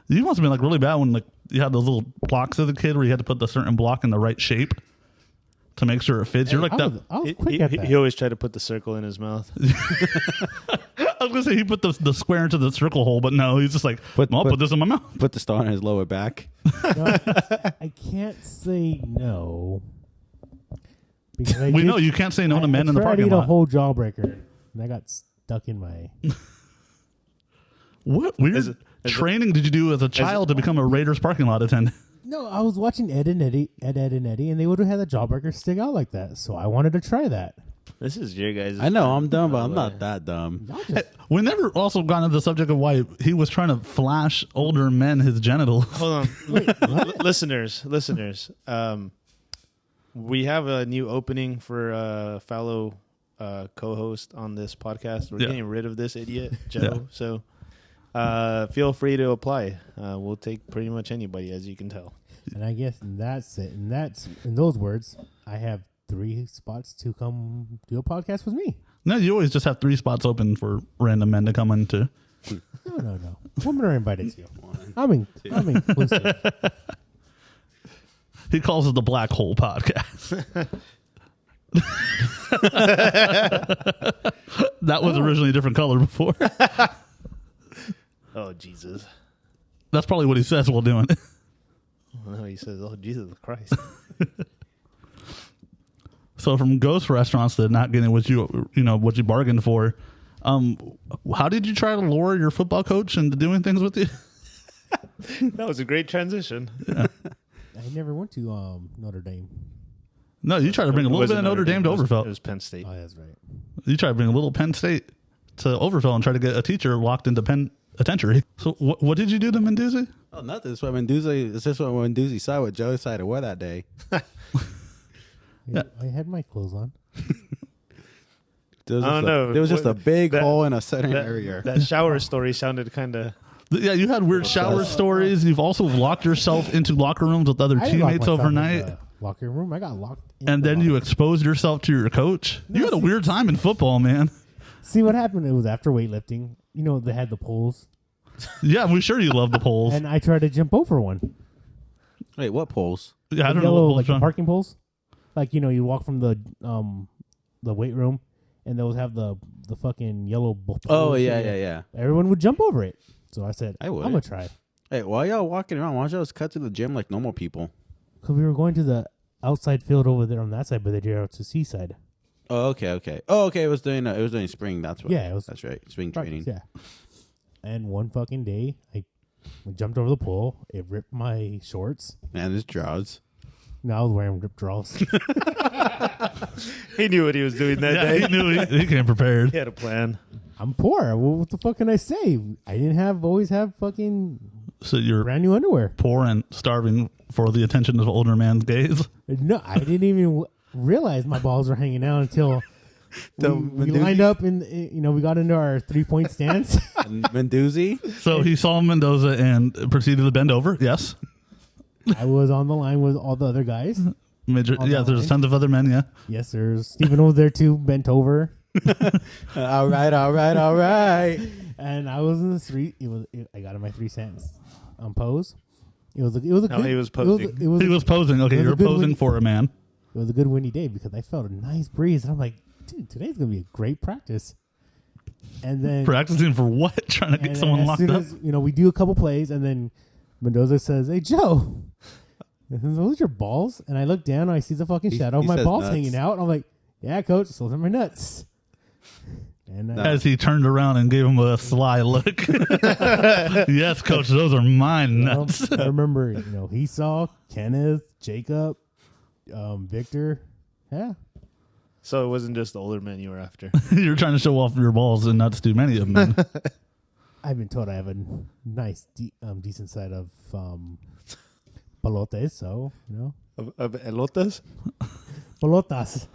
You must have been like really bad when like you had those little blocks as a kid where you had to put the certain block in the right shape to make sure it fits. You're like I that. was quick at that. He always tried to put the circle in his mouth. I was gonna say he put the square into the circle hole, but no, he's just like, I'll put this in my mouth. Put the star on his lower back. No, I can't say no. Because I We did- know you can't say no to men in the I tried to parking eat a lot. whole jawbreaker, and I got stuck in my. What weird Is it- training did you do as a child to become a Raiders parking lot attendant? No, I was watching Ed and Eddie, and they would have had the jawbreaker stick out like that. So I wanted to try that. This is your guys. I know I'm dumb, but I'm not that dumb. Y'all just, We never also got into the subject of why he was trying to flash older men his genitals. Hold on, listeners. We have a new opening for a fellow co-host on this podcast. We're Yeah. getting rid of this idiot, Joe. Yeah. So feel free to apply. We'll take pretty much anybody, as you can tell. and I guess that's it. And that's in those words. I have 3 spots to come do a podcast with me. No, you always just have 3 spots open for random men to come into. No. Women are invited too. I'm inclusive. He calls it the Black Hole Podcast. That was originally a different color before. Jesus. That's probably what he says while doing it. No, he says, oh, Jesus Christ. So from ghost restaurants to not getting what you bargained for, how did you try to lure your football coach into doing things with you? That was a great transition. Yeah. I never went to Notre Dame. No, you tried to bring a little bit of Notre Dame to It Overfell. was Penn State. Oh, that's right. You tried to bring a little Penn State to Overfell and try to get a teacher locked into penitentiary. So what did you do to Menduzzi? Oh, nothing. It's what Menduzzi saw what Joe decided to wear that day. Yeah, I had my clothes on. There know. was just a big That- hole in a certain area. That shower story sounded kind of... Yeah, you had weird shower stories. You've also locked yourself into locker rooms with other I didn't lock teammates myself in overnight. the locker room. I got locked. And then you exposed yourself to your coach. You had a weird time in football, man. see what happened. It was after weightlifting. You know, they had the poles, Yeah, we're sure you love the polls. and I tried to jump over one. Wait, what poles? Yeah, I The don't yellow, know what like the polls. parking poles. Like, you know, you walk from the weight room, and those have the fucking yellow. Oh, yeah. Everyone would jump over it. So I said, I would. I'm gonna try. Hey, why y'all walking around? Why don't y'all just cut to the gym like normal people? Because we were going to the outside field over there on that side, but they did out to seaside. Oh, okay. Oh, okay. It was during spring. That's what. Yeah, it was. That's right. Spring Right, training. yeah. And one fucking day, I jumped over the pole. It ripped my shorts. Man, this draws. Now I was wearing ripped drawers. He knew what he was doing that Yeah, day. he knew he came prepared. He had a plan. I'm poor. What the fuck can I say? I didn't always have fucking So you're brand new underwear. poor and starving for the attention of older man's gaze. No, I didn't even realize my balls were hanging out until we lined up and we got into our 3-point stance. Menduzzi. So he saw Mendoza and proceeded to bend over. Yes. I was on the line with all the other guys. Major, On yeah, the there's line? tons of other men, yeah. Yes, there's Stephen over there too, bent over. All right. And I was in the street. I got in my 3 cents pose. It was a good. he was posing. It was He was posing. Okay, it was a you're good posing win- for a man. It was a good windy day because I felt a nice breeze, and I'm like, dude, today's gonna be a great practice. And then Practicing for what? Trying to get and someone as locked soon up? as we do a couple plays, and then Mendoza says, "Hey, Joe, those are your balls." And I look down, and I see the fucking shadow of he my says balls nuts. hanging out. And I'm like, "Yeah, coach, those are my nuts." And As he turned around and gave him a sly look. Yes, coach, those are my nuts. I remember, he saw Kenneth, Jacob, Victor. Yeah. So it wasn't just the older men you were after. You're trying to show off your balls and nuts to many of them. I've been told I have a nice, decent side of pelotes, so, Of elotes? pelotas.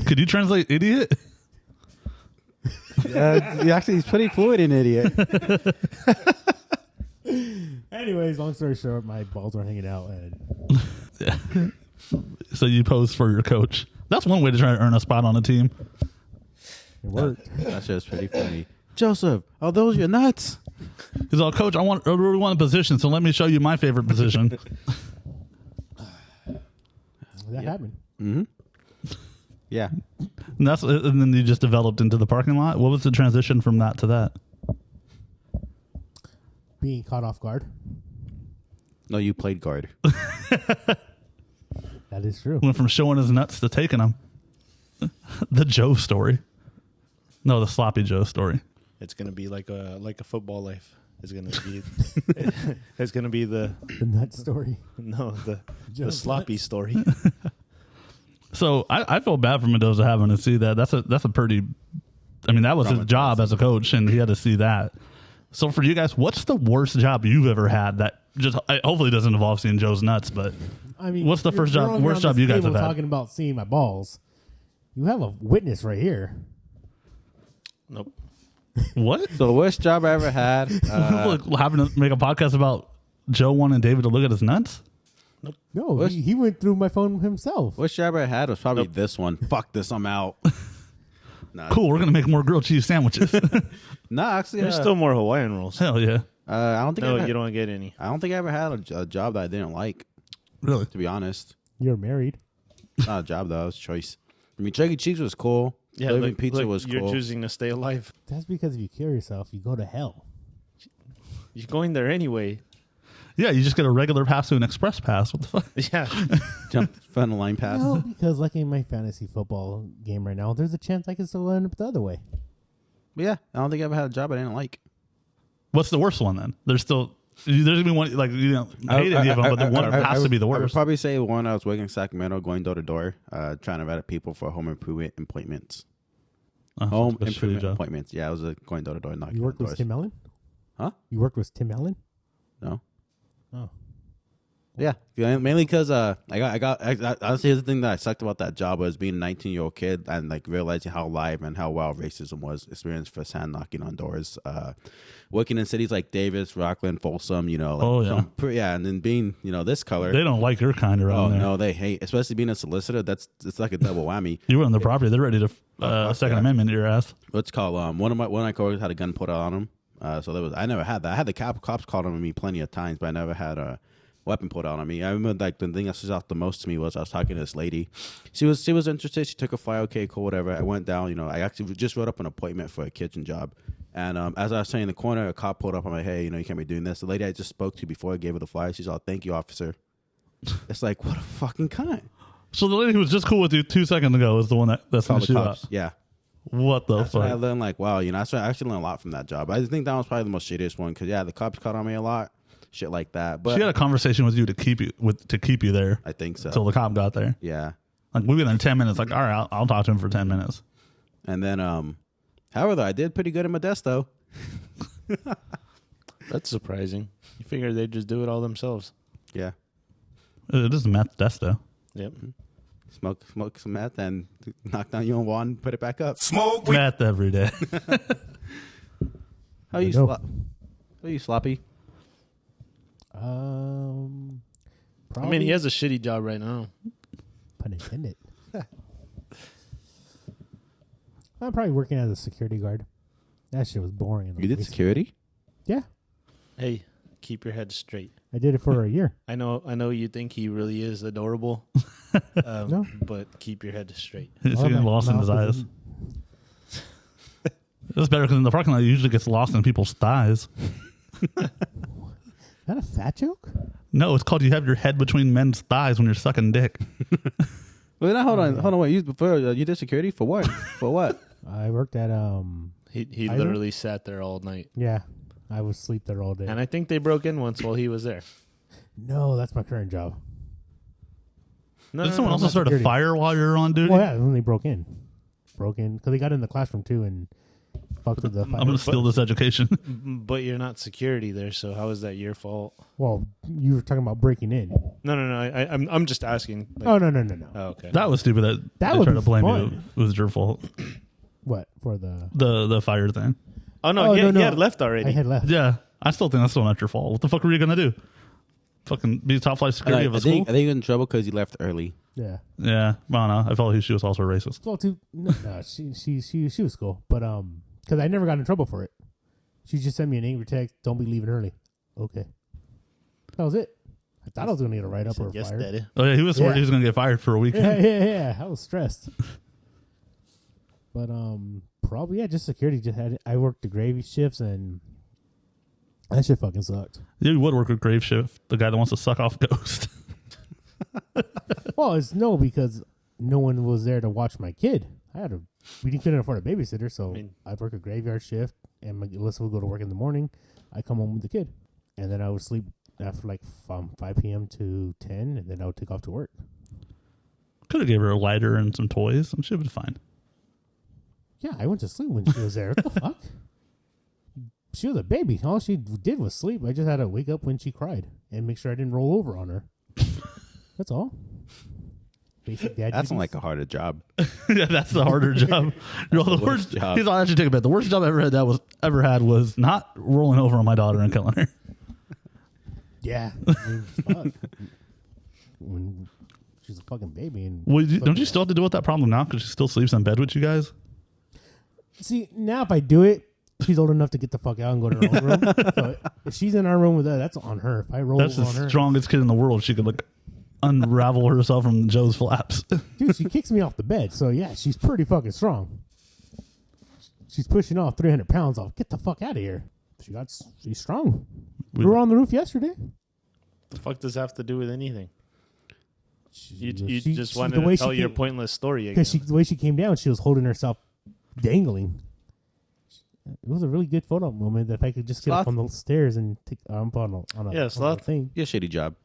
Could you translate idiot? Actually, he's pretty fluid, an idiot. Anyways, long story short, my balls were hanging out, and So you posed for your coach. That's one way to try to earn a spot on a team. it worked. That's just pretty funny. Joseph, are those your nuts? He's all, coach, I really want a position, so let me show you my favorite position. That happened. Mm-hmm. Yeah. And then you just developed into the parking lot. What was the transition from that to that? Being caught off guard. No, you played guard. That is true. Went from showing his nuts to taking them. The Joe story. No, the sloppy Joe story. It's gonna be like a football life. It's gonna be it's gonna be the nut story. the Joe's sloppy nuts. story. So I feel bad for Mendoza having to see that. That's a pretty. I mean, that was his job as a coach, and he had to see that. So for you guys, what's the worst job you've ever had that just hopefully doesn't involve seeing Joe's nuts? But I mean, what's the you're worst around job this you guys table have had? talking about seeing my balls. You have a witness right here. Nope. What? So the worst job I ever had. Having to make a podcast about Joe wanting David to look at his nuts? No, he went through my phone himself. Worst job I had was probably this one. Fuck this, I'm out. Nah, Cool, we're gonna make more grilled cheese sandwiches. Nah, actually, There's still more Hawaiian rolls. Hell yeah. I don't think. No, you don't get any. I don't think I ever had a job that I didn't like. Really? To be honest, You're married. not a job though. It was a choice. I mean, Chuck E. Cheese was cool. Yeah, Living look, Pizza look, was you're cool. choosing to stay alive. That's because if you kill yourself, you go to hell. You're going there anyway. Yeah, you just get a regular pass to an express pass. What the fuck? Yeah. Jump front of line pass. No, because like in my fantasy football game right now, there's a chance I can still end up the other way. But yeah, I don't think I ever had a job I didn't like. What's the worst one then? There's gonna be one like you don't hate any of them, but the one has to be the I would worst. probably say the one I was working in Sacramento, going door to door, trying to vet people for home improvement appointments. Home that's a shitty improvement job. appointments. Yeah, I was going door to door knocking. You worked on with doors. Tim Allen? Huh? You worked with Tim Allen? No. Oh. Yeah, mainly because I got honestly, here's the thing that I sucked about that job was being a 19-year-old kid and like realizing how live and how wild racism was experienced firsthand knocking on doors. Working in cities like Davis, Rockland, Folsom, and then being this color. They don't like your kind around there. No, they hate, especially being a solicitor. It's like a double whammy. You were on the property. They're ready to Second Amendment to your ass. What's called one of my coworkers had a gun put on him. I never had that. I had the cops called on me plenty of times, but I never had a weapon pulled out on me. I remember like the thing that stood out the most to me was I was talking to this lady. She was interested. She took a flight. Okay, cool, whatever. I went down. I actually just wrote up an appointment for a kitchen job. And as I was saying in the corner, a cop pulled up. I'm like, hey, you can't be doing this. The lady I just spoke to before I gave her the flyer, she's all, thank you, officer. It's like, what a fucking cunt. So the lady who was just cool with you 2 seconds ago is the one that's All going the to shoot cops. up. Yeah. What the That's fuck? why I learned like, wow, I actually learned a lot from that job. I think that was probably the most shittiest one because the cops caught on me a lot, shit like that. But She had a conversation with you to keep you there I think so. until the cop got there. Yeah. Like we've been there 10 minutes. Like, all right, I'll talk to him for 10 minutes. And then, however, though, I did pretty good at my desk though. That's surprising. You figure they'd just do it all themselves. Yeah. It is a meth desk though. Yep. Smoke some meth and knock down your own wand and put it back up. Smoke weed. Meth every day. How you Nope. How you sloppy? Probably. I mean, he has a shitty job right now. Pun intended. I'm probably working as a security guard. That shit was boring. You did security? Yeah, Hey, keep your head straight. I did it for a year. I know you think he really is adorable, No. but keep your head strate. He's All getting my lost in his mouth eyes. is It's better because in the parking lot, it usually gets lost in people's thighs. Is that a fat joke? No, it's called you have your head between men's thighs when you're sucking dick. Well, now hold on. Wait, you did security for what? For what? I worked at He I literally sat there all night, yeah, I would sleep there all day. and I think they broke in once while he was there. No, that's my current job. No, Did no, someone no, also not start a security. fire while you're on duty? Well, yeah, when they broke in because they got in the classroom too and fucked with the I'm going to steal this education. But you're not security there, so how is that your fault? Well, you were talking about breaking in. No. I'm just asking. Like, Oh no. oh, okay. That was stupid that That they would tried be to blame you. fun. It was your fault. What for the? The fire thing. Oh no, Oh, he, no, he no. had left already. I had left. Yeah. I still think that's still not your fault. What the fuck were you going to do? Fucking be top flight security of a I school? think he got in trouble because he left early. Yeah. Yeah. Well, no. I felt she was also racist. Well, no, she was cool, but because I never got in trouble for it. She just sent me an angry text. Don't be leaving early. Okay, that was it. I thought I was gonna get a write up or a yes, fire. Daddy. Oh, yeah. He was worried he was going to get fired for a weekend. Yeah. I was stressed. But probably just security. I worked the gravy shifts and that shit fucking sucked. You would work with Grave Shift, the guy that wants to suck off Ghost. Well, it's because no one was there to watch my kid. We couldn't afford a babysitter, so I'd work a graveyard shift, and Alyssa would go to work in the morning. I come home with the kid, and then I would sleep after like from 5 p.m. to 10, and then I would take off to work. Could have gave her a lighter and some toys. She would have been fine. Yeah, I went to sleep when she was there. What the fuck? She was a baby. All she did was sleep. I just had to wake up when she cried and make sure I didn't roll over on her. That's all. Basic dad That's duties. like a harder job. Yeah, that's the harder job. The worst job. He's all, actually take a bit. The worst job I ever had was not rolling over on my daughter and killing her. Yeah. I mean, fuck. When she's a fucking baby. And Well, don't you still have to deal with that problem now because she still sleeps in bed with you guys? See, now if I do it, she's old enough to get the fuck out and go to her own room. So if she's in our room with her, that's on her. If I roll That's over the on her. strongest kid in the world. She could like unravel herself from Joe's flaps. Dude, she kicks me off the bed. So yeah, she's pretty fucking strong. She's pushing off 300 pounds off. Get the fuck out of here. She's strong. We were on the roof yesterday. The fuck does that have to do with anything? You She- just she- wanted the way to she tell your came- pointless story again. Because the way she came down, she was holding herself dangling. It was a really good photo moment. That if I could just get up on the stairs and take up on a Sloth. thing. Yeah, shitty job.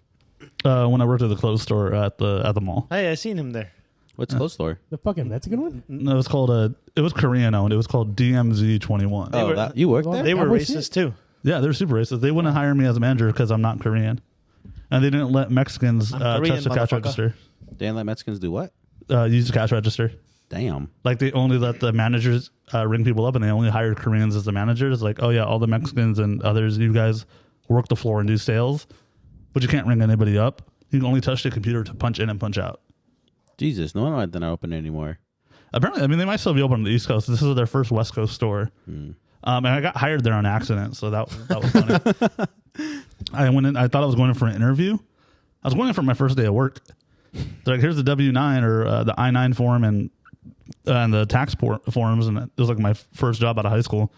When I worked at the clothes store at the mall. Hey, I seen him there. What's close store? The fucking Mexican one. No, it was called it was Korean owned. It was called DMZ21. Oh, you worked there? They were Cowboy racist shit? too. Yeah, they're super racist. They wouldn't hire me as a manager because I'm not Korean, and they didn't let Mexicans I'm touch Korean, the cash motherfucker. register. They didn't let Mexicans do what? Use the cash register. Damn. Like they only let the managers ring people up, and they only hired Koreans as the managers. Like, oh yeah, all the Mexicans and others, you guys work the floor and do sales, but you can't ring anybody up. You can only touch the computer to punch in and punch out. Jesus, no one they're not open anymore. Apparently, I mean, they might still be open on the East Coast. This is their first West Coast store. And I got hired there on accident, so that was funny. I went in. I thought I was going in for an interview. I was going in for my first day of work. They're like, here's the W-9 or the I-9 form and the tax forms, and it was like my first job out of high school.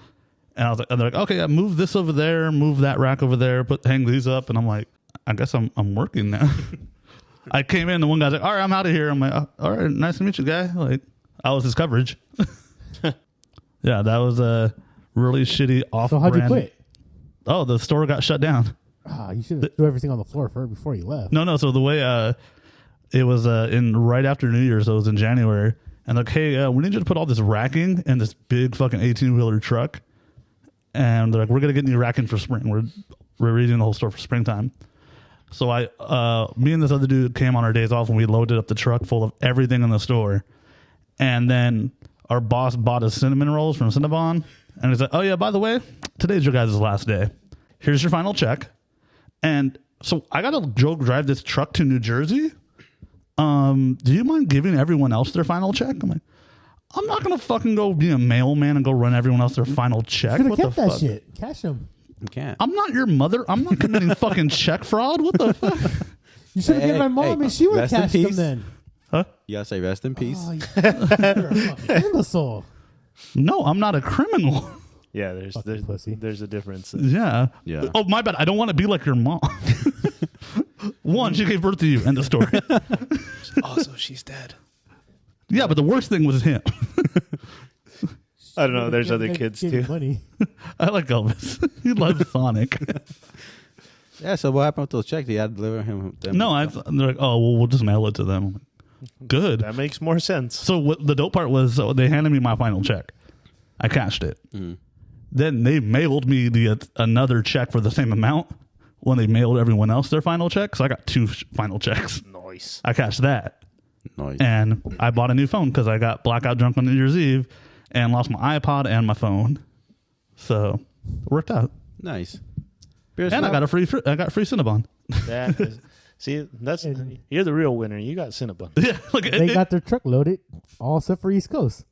And I was like, and they're like, okay, yeah, move this over there, move that rack over there, hang these up, and I'm like, I guess I'm working now. I came in, the one guy's like, all right, I'm out of here. I'm like, all right, nice to meet you, guy. Like, I was his coverage. Yeah, that was a really shitty off-brand. So how'd you quit? Oh, the store got shut down. You should have threw everything on the floor before you left. No. So the way it was in right after New Year's, so it was in January, and like, hey, we need you to put all this racking in this big fucking 18-wheeler truck, and they're like, we're gonna get new racking for spring. We're redoing the whole store for springtime. So me and this other dude came on our days off, and we loaded up the truck full of everything in the store, and then our boss bought us cinnamon rolls from Cinnabon, and he's like, oh yeah, by the way, today's your guys' last day. Here's your final check. And so I got to drive this truck to New Jersey. Do you mind giving everyone else their final check? I'm like, I'm not going to fucking go be a mailman and go run everyone else their final check. Should have What the kept that fuck? shit. Cash them. You can't. I'm not your mother. I'm not committing fucking check fraud. What the fuck? You should have given my mom, and she would have rest in cashed them peace. then. Huh? You gotta say rest in peace. Oh, you're a fucking imbecile. No, I'm not a criminal. Yeah, Fucking pussy. there's a difference. Yeah. Yeah. Oh, my bad. I don't want to be like your mom. One, she gave birth to you. End of story. Also, she's dead. Yeah, but the worst thing was him. I don't know. There's Give- other give- kids give you too. Money. I like Elvis. He loves Sonic. Yeah, so what happened with those checks? You had to deliver him them? No, they're like, oh, well, we'll just mail it to them. I'm like, good. That makes more sense. So what the dope part was, so they handed me my final check. I cashed it. Then they mailed me another check for the same amount when they mailed everyone else their final check. So I got two final checks. Nice. I cashed that. Nice. And I bought a new phone because I got blackout drunk on New Year's Eve and lost my iPod and my phone. So it worked out. Nice. And I got free Cinnabon. That is, see, you're the real winner. You got Cinnabon. Yeah, like They got their truck loaded, all except for East Coast,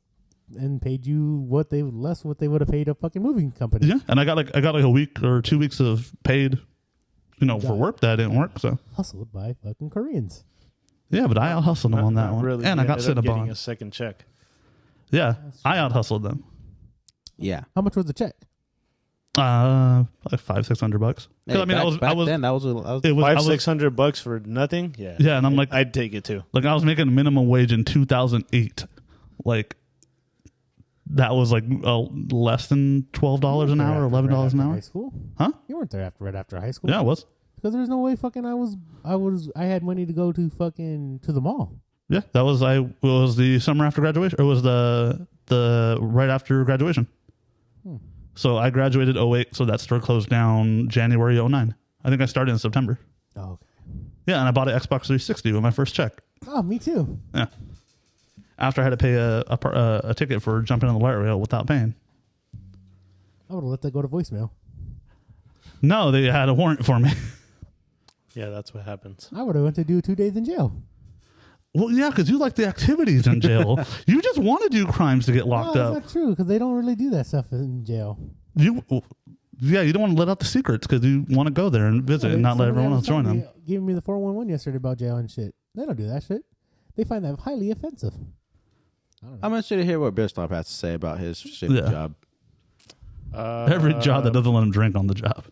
and paid you what they would have paid a fucking moving company. yeah, and I got like a week or 2 weeks of paid, for work that didn't work. So Hustled by fucking Koreans. yeah, but I out hustled them on that Not one, really. and I You got ended up getting a Cinnabon. second check. Yeah, I out hustled them. Yeah. How much was the check? Like $500-600. 'Cause, Hey, I mean, I was then that was it was I was $500-600 for nothing. Yeah. Yeah, and I'm like, I'd take it too. like I was making minimum wage in 2008. Like that was like less than $12 an hour, $11 an High hour. school? Huh? You weren't there right after high school. Yeah, it was. Because there's no way fucking I had money to go to fucking to the mall. Yeah, that was it was the summer after graduation. Or it was the right after graduation. So I graduated 2008, so that store closed down January 2009. I think I started in September. Oh, okay. Yeah, and I bought an Xbox 360 with my first check. Oh, me too. Yeah. After I had to pay a ticket for jumping on the light rail without paying. I would have let that go to voicemail. No, they had a warrant for me. Yeah, that's what happens. I would have went to do 2 days in jail. Well, yeah, because you like the activities in jail. You just want to do crimes to get locked No, up. that's not true because they don't really do that stuff in jail. You don't want to let out the secrets because you want to go there and visit and not let everyone else join them. Giving me the 411 yesterday about jail and shit. They don't do that shit. They find that highly offensive. I don't know. I'm interested to hear what Beerstomp has to say about his shitty Yeah. job. Every job that doesn't let him drink on the job.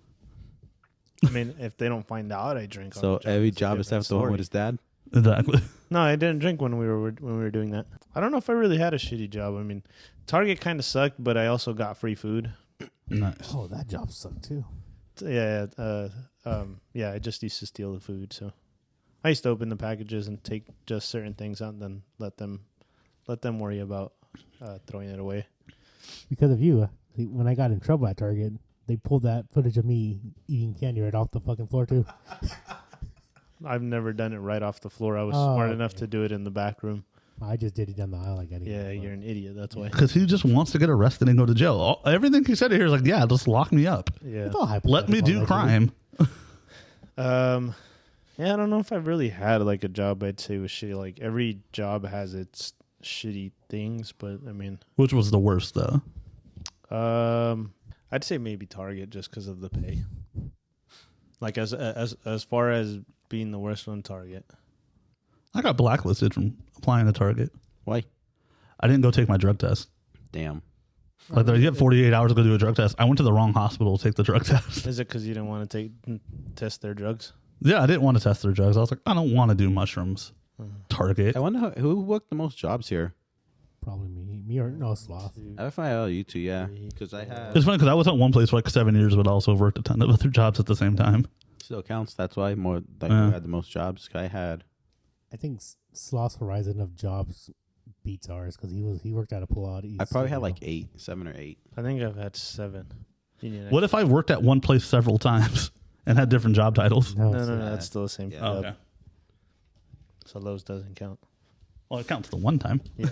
I mean, if they don't find out I drink. On So the job, every it's a job except different the one story. with his dad. Exactly. No, I didn't drink when we were doing that. I don't know if I really had a shitty job. I mean, Target kind of sucked, but I also got free food. Nice. Oh, that job sucked too. Yeah, I just used to steal the food. So I used to open the packages and take just certain things out, and then let them worry about throwing it away. Because of you, when I got in trouble at Target, they pulled that footage of me eating candy right off the fucking floor too. I've never done it right off the floor. I was smart enough to do it in the back room. I just did it down the aisle like anything. Yeah, you're an idiot. That's why. Because he just wants to get arrested and go to jail. Everything he said here is like, yeah, just lock me up. Yeah. It's all Let me do hypothetical, crime. Yeah, I don't know if I've really had like a job I'd say was shitty. Like every job has its shitty things, but I mean, Which was the worst, though? I'd say maybe Target just because of the pay. Like as far as being the worst one, Target. I got blacklisted from applying to Target. Why? I didn't go take my drug test. Damn. Like, you have 48 hours to go do a drug test. I went to the wrong hospital to take the drug test. Is it because you didn't want to test their drugs? Yeah, I didn't want to test their drugs. I was like, I don't want to do mushrooms. Target. I wonder who worked the most jobs here. Probably me or no Sloth. I find out you two, yeah. Because I had It's funny because I was at one place for like 7 years, but also worked a ton of other jobs at the same time. still counts. That's why more like who had the most jobs. I had. I think Sloth's horizon of jobs beats ours because he worked at a pull out east. I probably had like 7 or 8. I think I've had 7. What if I worked at one place several times and had different job titles? No, No, that's still the same. Yeah. Oh, okay. So Lowe's doesn't count. Well, it counts the one time. Yeah.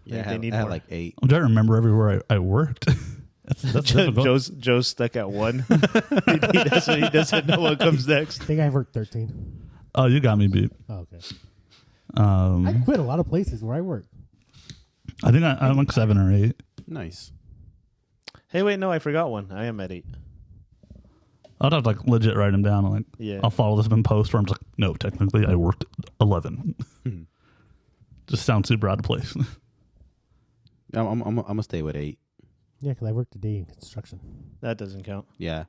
Yeah, I They had, need I had more. like 8. I'm trying to remember everywhere I worked. that's difficult. Joe's stuck at 1. he doesn't know what comes next. I think I've worked 13. Oh, you got me beat. Oh, okay. I I quit a lot of places where I work. think I went 7 or 8. Nice. Hey, wait, no, I forgot one. I am at 8. I'd have to like legit write them down. And, like, Yeah. I'll follow this up in post where I'm just like, no, technically I worked 11. Just sounds super out of place. I'm gonna stay with 8. Yeah, because I worked a day in construction. That doesn't count. Yeah.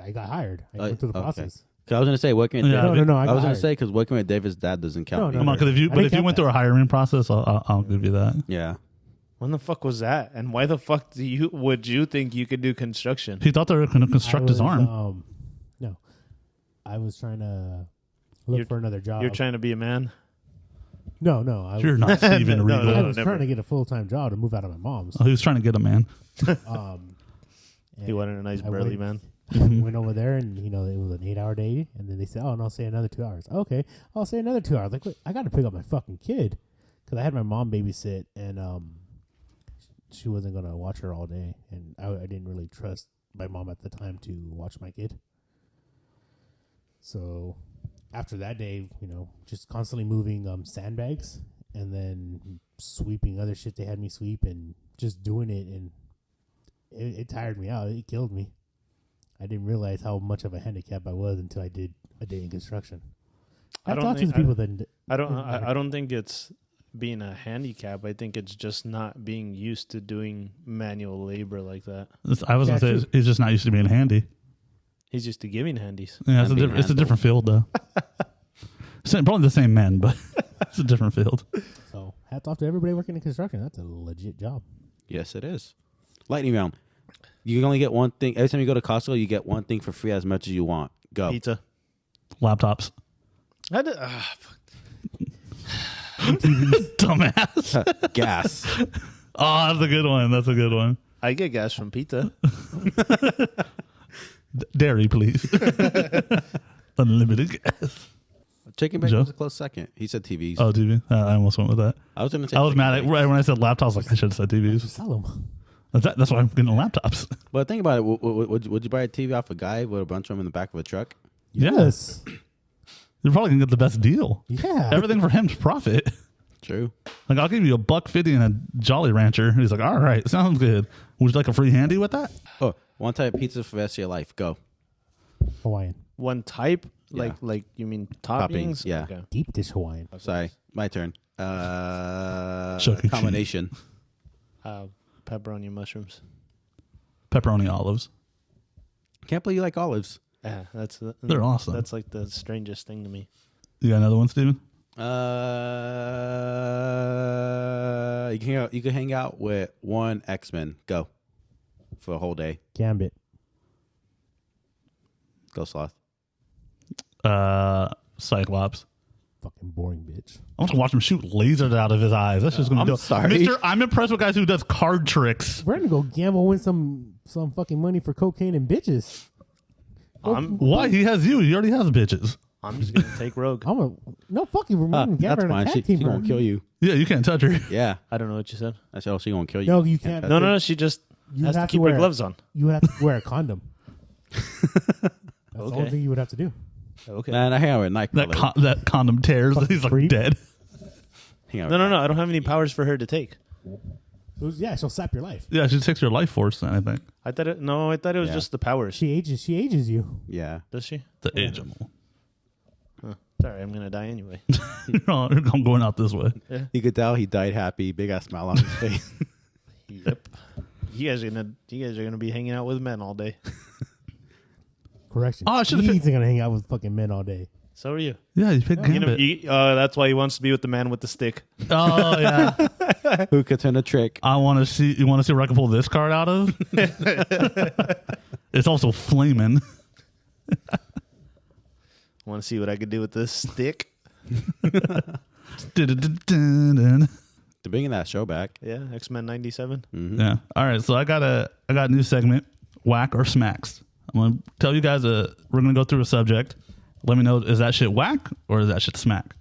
I got hired. I went through the okay. process. 'Cause I was gonna say working. With Yeah, David, no, I I got was gonna hired. say because working with David's dad doesn't count. No, no, Come on, because if you I didn't went count through a that. hiring process, I'll give you that. Yeah. When the fuck was that? And why the fuck would you think you could do construction? He thought they were going to construct his arm. No. I was trying to look for another job. You're trying to be a man? No. You're not Steven No, Regal. no, I was never. trying to get a full-time job to move out of my mom's. Oh, he was trying to get a man. He wanted a nice I burly went- man. Went over there and, it was an 8-hour day. And then they said, oh, no, stay another 2 hours. Okay, I'll stay another 2 hours. Like, wait, I got to pick up my fucking kid. Because I had my mom babysit and she wasn't going to watch her all day. And I didn't really trust my mom at the time to watch my kid. So after that day, just constantly moving sandbags and then sweeping other shit they had me sweep and just doing it. And it tired me out. It killed me. I didn't realize how much of a handicap I was until I did a day in construction. I I've don't talked to think- people that I don't think it's being a handicap. I think it's just not being used to doing manual labor like that. I was Yeah, going to say, true. he's just not used to being handy. He's used to giving handies. Yeah, it's And being it's a different field, though. Probably the same men, but it's a different field. So hats off to everybody working in construction. That's a legit job. Yes, it is. Lightning round. You can only get one thing. Every time you go to Costco, you get one thing for free as much as you want. Go. Pizza. Laptops. Fuck. Dumbass. Gas. Oh, that's a good one. That's a good one. I get gas from pizza. Dairy, please. Unlimited gas. Chicken bacon Joe? was a close second. He said TVs. Oh, TV. I almost went with that. I was going to say. I was chicken mad at bacon. right when I said laptops. I was like, I should have said TVs. Sell them. That's why I'm getting laptops. But think about it. Would you buy a TV off a guy with a bunch of them in the back of a truck? Yes. You're probably gonna get the best deal. Yeah. Everything for him's profit. True. Like, I'll give you $1.50 and a Jolly Rancher. He's like, all right, sounds good. Would you like a free handy with that? Oh, one type of pizza for the rest of your life. Go. Hawaiian. One type? Yeah. Like you mean toppings? yeah. Okay. Deep dish Hawaiian. Sorry, my turn. Chuck E. Cheese. Combination. Pepperoni mushrooms. Pepperoni olives. Can't believe you like olives. Yeah, They're awesome. That's like the strangest thing to me. You got another one, Steven? You can hang out with one X-Men. Go for a whole day. Gambit. Go Sloth. Cyclops. Fucking boring bitch. I want to watch him shoot lasers out of his eyes. That's just going to do it. sorry. Mister, I'm impressed with guys who does card tricks. We're gonna go gamble, win some fucking money for cocaine and bitches. Why? He has you. He already has bitches. I'm just gonna take Rogue. No, fuck you. We're moving That's gambling on fine. a She tag team. gonna kill you. Yeah, you can't touch her. Yeah. I don't know what you said. That's all. She gonna kill you. No, you can't. No. She just You has to have to keep her wear- gloves on. You would have to wear a condom. That's the only Okay. thing you would have to do. Okay. Man, I hang out with Nightcrawler. That condom tears. He's like creep. dead. Hang out No. with I don't have any powers for her to take. Yeah, she'll sap your life. Yeah, she takes your life force, then, I think. I thought it was Yeah. just the powers. She ages you. Yeah. Does she? The age of them. Sorry, I'm gonna die anyway. I'm going out this way. You could tell he died happy. Big ass smile on his face. Yep. You guys are gonna be hanging out with men all day. Correction. Oh, I should've He's gonna hang out with fucking men all day. So are you. Yeah, you picked Gambit. That's why he wants to be with the man with the stick. Oh, yeah. Who could turn a trick? You want to see where I can pull this card out of? It's also flaming. Want to see what I could do with this stick? Dun-dun-dun-dun-dun. To bring that show back. Yeah, X-Men 97. Yeah. All right. So I got a new segment, Whack or Smacks. I'm gonna tell you guys we're gonna go through a subject. Let me know, is that shit whack or is that shit smack?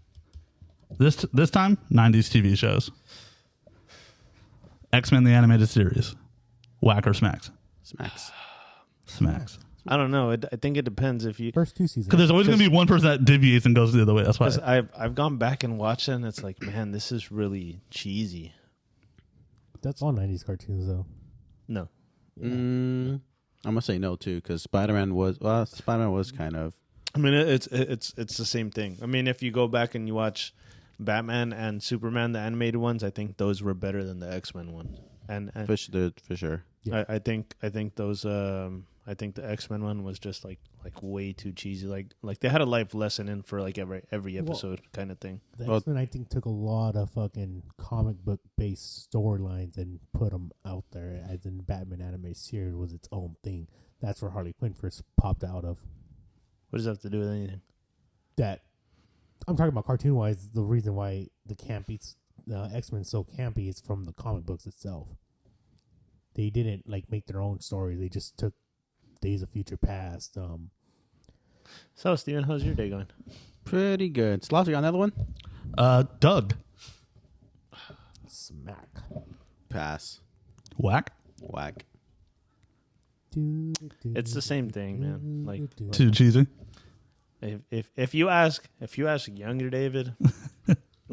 This time, 90s TV shows. X-Men the animated series. Whack or smacks? Smacks. Smacks. I don't know. I think it depends if you. First two seasons. Because there's always gonna be one person that deviates and goes the other way. That's why. Because I've gone back and watched it, and it's like, man, this is really cheesy. That's all 90s cartoons, though. No. I'm gonna say no too, because Spider-Man was kind of. I mean, it's the same thing. I mean, if you go back and you watch Batman and Superman, the animated ones, I think those were better than the X-Men ones. And For sure. Yeah. I think those I think the X-Men one was just like way too cheesy. Like they had a life lesson in for like every episode kind of thing. The Well- X-Men, I think, took a lot of fucking comic book based storylines and put them out there. As in, Batman anime series was its own thing. That's where Harley Quinn first popped out of. What does that have to do with anything? That I'm talking about cartoon wise. The reason why the X-Men so campy is from the comic books itself. They didn't make their own story. They just took Days of Future Past. So, Steven, how's your day going? Pretty good. Sloth, you got another one? Doug. Smack. Pass. Whack. Whack. It's the same thing, man. Like Too cheesy. if you ask younger David,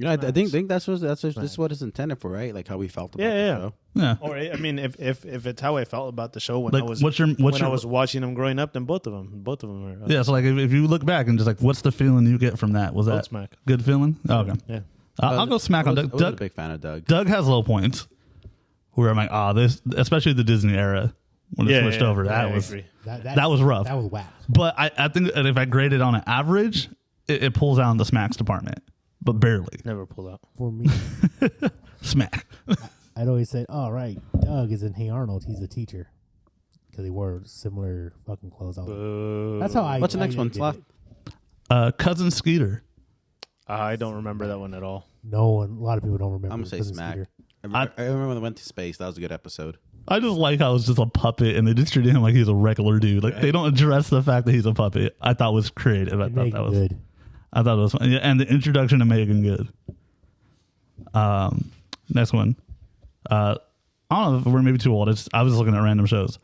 I think that's just Smacks. what it's intended for, right? Like how we felt about Yeah, the yeah. show. Yeah. or I mean, if it's how I felt about the show when Like, I was what's your I was watching them growing up, then both of them are yeah? So like, if you look back and just like, what's the feeling you get from that? Was both that smack. good feeling? Oh, okay. Yeah. I'll go smack on I Doug. was a Doug. big fan of Doug. Doug has low points where I'm like, this, especially the Disney era when it switched over. I That was agree. that was rough. That was whack. But I think that if I grade it on an average, it pulls out in the smacks department, but barely. Never pulled out. For me, Smack. I'd always said, "Oh, right, Doug is in Hey Arnold. He's a teacher." Because he wore similar fucking clothes. That's how I. What's the next I one, did Sloth? it. Cousin Skeeter. I don't remember that one at all. No one. A lot of people don't remember. I'm gonna say Cousin Smack. Skeeter. I remember when they went to space. That was a good episode. I just like how it's just a puppet and they just treated him like he's a regular dude. Like they don't address the fact that he's a puppet. I thought was creative. I And thought Megan that was good. I thought it was fun. Yeah, and the introduction to Megan Good. Next one. I don't know if we're maybe too old. I was just looking at random shows.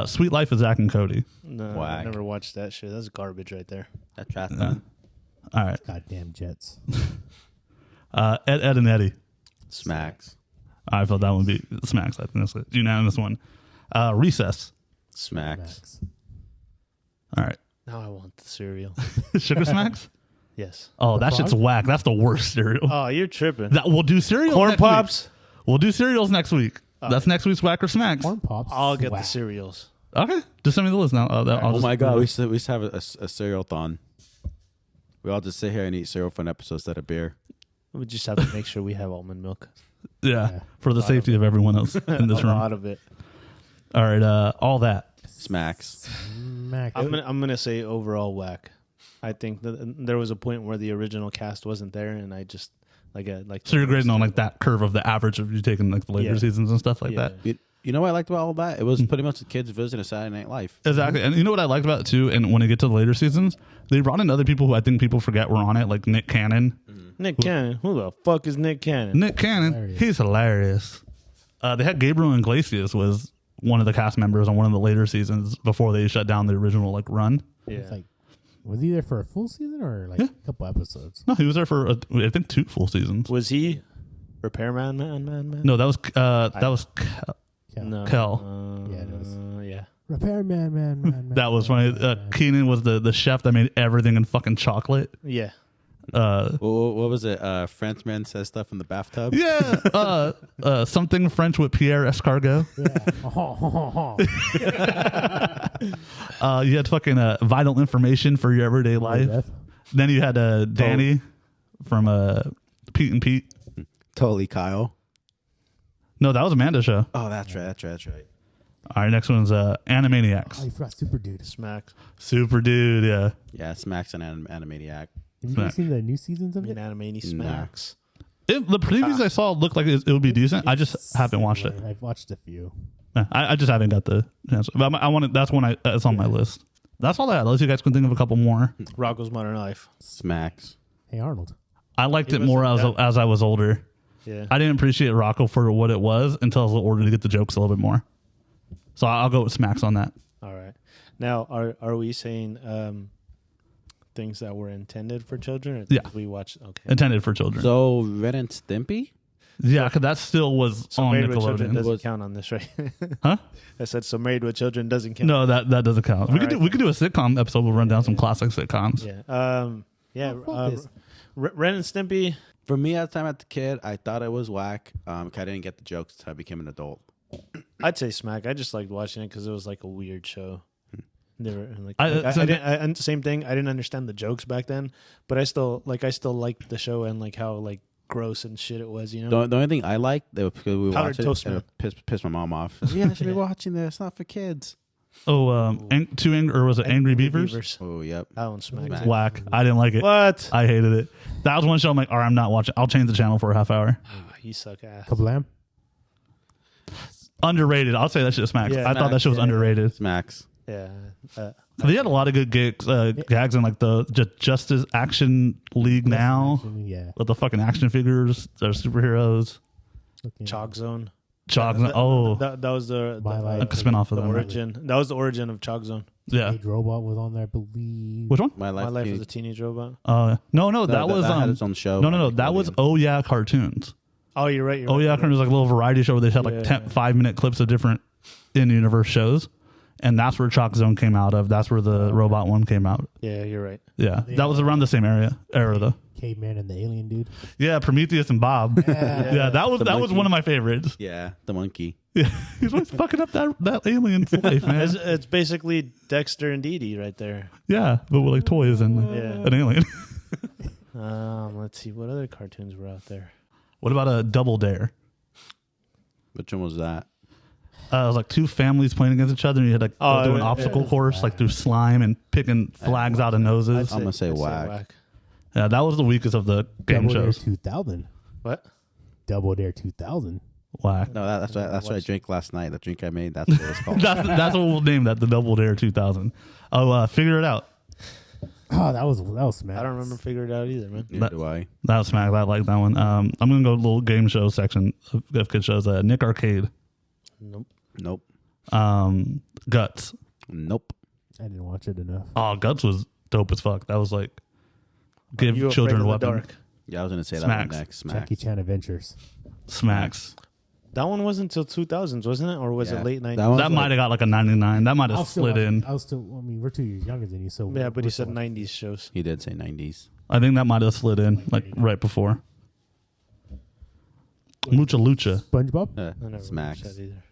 Sweet Life of Zach and Cody. No, I Whack. never watched that shit. That's garbage right there. That trash. All right. Goddamn Jets. Ed, and Eddie. Smacks. I felt that one be smacks. I think that's a unanimous one. Recess. Smacks. Max. All right. Now I want the cereal. Sugar Smacks? Yes. Oh, that frog? shit's whack. That's the worst cereal. Oh, you're tripping. We'll do cereals Corn next week. Pops. We'll do cereals next week. That's next week's Whack or Smacks. Corn Pops. I'll get the whack. cereals. Okay, just send me the list now. Oh my god, we used to have a cereal-thon. We all just sit here and eat cereal for an episode instead of beer. We just have to make sure we have almond milk. Yeah, for the safety of everyone else in this A room. lot of it. All right, all that. Smacks. Smack. I'm gonna say overall whack. I think that there was a point where the original cast wasn't there, and I just like. So you're grading on like that curve of the average of you taking like the later Yeah. seasons and stuff like that. You know what I liked about all that? It was pretty much the kids visiting Saturday Night Live. Exactly. And you know what I liked about it too? And when you get to the later seasons, they brought in other people who I think people forget were on it, like Nick Cannon. Nick Cannon. Who the fuck is Nick Cannon? Nick Cannon, Hilarious. he's hilarious. They had Gabriel Iglesias was one of the cast members on one of the later seasons before they shut down the original like run. Yeah. It's like, was he there for a full season or like a couple episodes? No, he was there for I think 2 full seasons. Was he Repairman man? No, that was Kel. No. Kel. Yeah, it was. Yeah. Repairman, man. That was funny. Keenan was the chef that made everything in fucking chocolate. Yeah. What was it? Frenchman says stuff in the bathtub. Yeah, something French with Pierre Escargot. Yeah. You had fucking vital information for your everyday life. Beth. Then you had Danny from Pete and Pete. Totally Kyle. No, that was Amanda's show. Oh, that's right. All right, next one's Oh, Animaniacs. you forgot Super Dude. Smack. Super dude, yeah. Yeah, Smacks and Animaniac. Have you Smack. seen the new seasons of I mean, it? Animaniacs smacks. The previews I saw looked like it would be decent. I just haven't watched it. I've watched a few. I just haven't got the chance. But I want it. That's one it's on my list. That's all I had. Unless you guys can think of a couple more. Rocco's Modern Life. Smacks. Hey, Arnold. I liked He it more wasn't as I was older. Yeah. I didn't appreciate Rocco for what it was until I was a little older to get the jokes a little bit more. So I'll go with Smacks on that. All right. Now, are we saying things that were intended for children? Or Yeah. things we watched. Okay. Intended for children. So Ren and Stimpy? Yeah, because that still was So on Married with Children Nickelodeon. doesn't count on this, right? Huh? I said so. Married with Children doesn't count. No, that doesn't count. We All could right. do a sitcom episode. We'll run down some classic sitcoms. Yeah. Yeah. fuck this. Ren and Stimpy. For me, at the time, at the kid, I thought it was whack. 'Cause I didn't get the jokes until I became an adult. I'd say Smack. I just liked watching it because it was like a weird show. They were like, I didn't. Same thing. I didn't understand the jokes back then, but I still liked the show and like how like gross and shit it was. You know. The only thing I liked, because we Powdered watched it, Toast and Man. it pissed my mom off. Yeah, I should be watching this. It's not for kids. Oh, or was it Angry Beavers? Oh, yep. That one Smack. Smack. too. Whack. I didn't like it. What? I hated it. That was one show I'm like, all right, I'm not watching. I'll change the channel for a half hour. You suck ass. Kablam. Underrated. I'll say that shit Smacks. Yeah, I thought that shit was Smacks, yeah. underrated. Smacks. Yeah. They had a lot of good gags in like the Justice Action League now Yeah. with the fucking action figures. They're superheroes. Looking- Chalk Zone. Chalk. That Oh, that was the My Life. like a spinoff of the them. right? origin. That was the origin of Chalk Zone. Yeah. Teenage Robot was on there, I believe. Which one? My My life, life King- as a teenage robot. No, that was had its own show. No, on that was Nickelodeon. Oh Yeah Cartoons. Oh, you're right. Oh Yeah Cartoons was like a little variety show where they had like Yeah. 5-minute clips of different in-universe shows, and that's where Chalk Zone came out of. That's where the robot one came out. Yeah, you're right. Yeah, that was around the same era though. Caveman and the Alien Dude. Yeah, Prometheus and Bob. Yeah, that was The monkey. one of my favorites. Yeah, the monkey. Yeah, he's always fucking up that alien's life, man. It's basically Dexter and Dee Dee right there. Yeah, but with like toys and like, Yeah. an alien. Let's see what other cartoons were out there. What about a Double Dare? Which one was that? It was like 2 families playing against each other, and you had to go through an obstacle course, like through slime and picking flags out of noses. I'm gonna say I'd whack. Yeah, that was the weakest of the game Double Dare shows. 2000. What? Double Dare 2000. Whack. No, that's what I drank last night. The drink I made. That's what it's called. That's what we'll name that, the Double Dare 2000. Oh, Figure It Out. Oh, that was smack. I don't remember figuring it out either, man. Neither do I. That was smack. I like that one. I'm gonna go to the little game show section of kid shows. Nick Arcade, Nope. Guts. Nope. I didn't watch it enough. Oh, Guts was dope as fuck. That was like give You children a Afraid of the weapon. Dark. Yeah, I was gonna say that Smacks. one next. Jackie Smacks. Chan Adventures. Smacks. That one wasn't until 2000s, wasn't it? Or was Yeah. it late 90s? That one- That might have got like a 99. That might I have was still slid in. I was still. I mean, we're 2 years younger than you, so Yeah, but we're he still said watching. 90s shows. He did say 90s. I think that might have slid in like right before. Mucha Lucha. SpongeBob. I never watched Smacks. that either.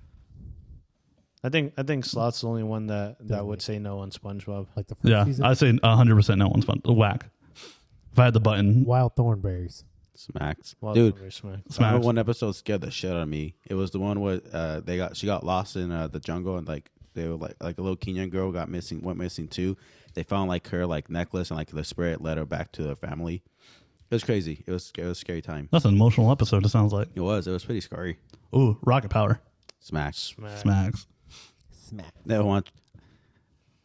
I think Sloth's the only one that would say no on SpongeBob. Like the first Yeah, season. I say 100% no one's fun. Whack. If I had the button, Wild Thornberries. Smacks. Wild Dude, Thornberry Smack. I Smacks. remember one episode scared the shit out of me. It was the one where she got lost in the jungle and like they were like a little Kenyan girl went missing too. They found like her like necklace and like the spirit led her back to her family. It was crazy. It was a scary time. that's an emotional episode, it sounds like. It was pretty scary. Ooh, Rocket Power. Smacks. Smacks. Smack. That one.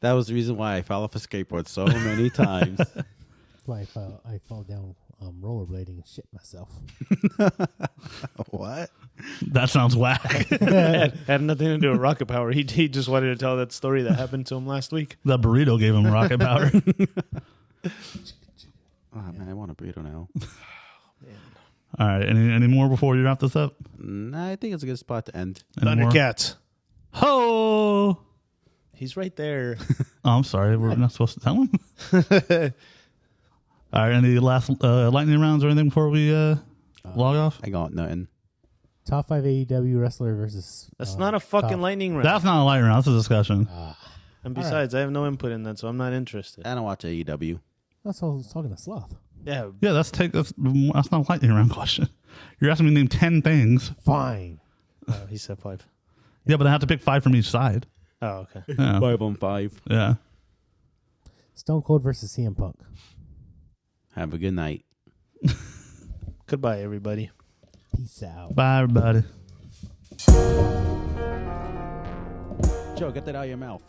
That was the reason why I fell off a skateboard so many times. That's why I fall down rollerblading and shit myself. What? That sounds whack. Had nothing to do with Rocket Power. He just wanted to tell that story that happened to him last week. That burrito gave him Rocket Power. Oh man, I want a burrito now. All right, any more before you wrap this up? Nah, I think it's a good spot to end. Any more? Thundercats. Ho! He's right there. Oh, I'm sorry. We're not supposed to tell him. All right. Any last lightning rounds or anything before we log off? I got nothing. Top 5 AEW wrestler versus. That's not a fucking top- lightning round. That's not a lightning round. That's a discussion. And besides, I have no input in that, so I'm not interested. I don't watch AEW. That's all I was talking to Sloth. Yeah. Yeah, that's not a lightning round question. You're asking me to name 10 things. Fine. Oh, he said 5. Yeah, but I have to pick 5 from each side. Oh, okay. Yeah. 5 on 5. Yeah. Stone Cold versus CM Punk. Have a good night. Goodbye, everybody. Peace out. Bye, everybody. Joe, get that out of your mouth.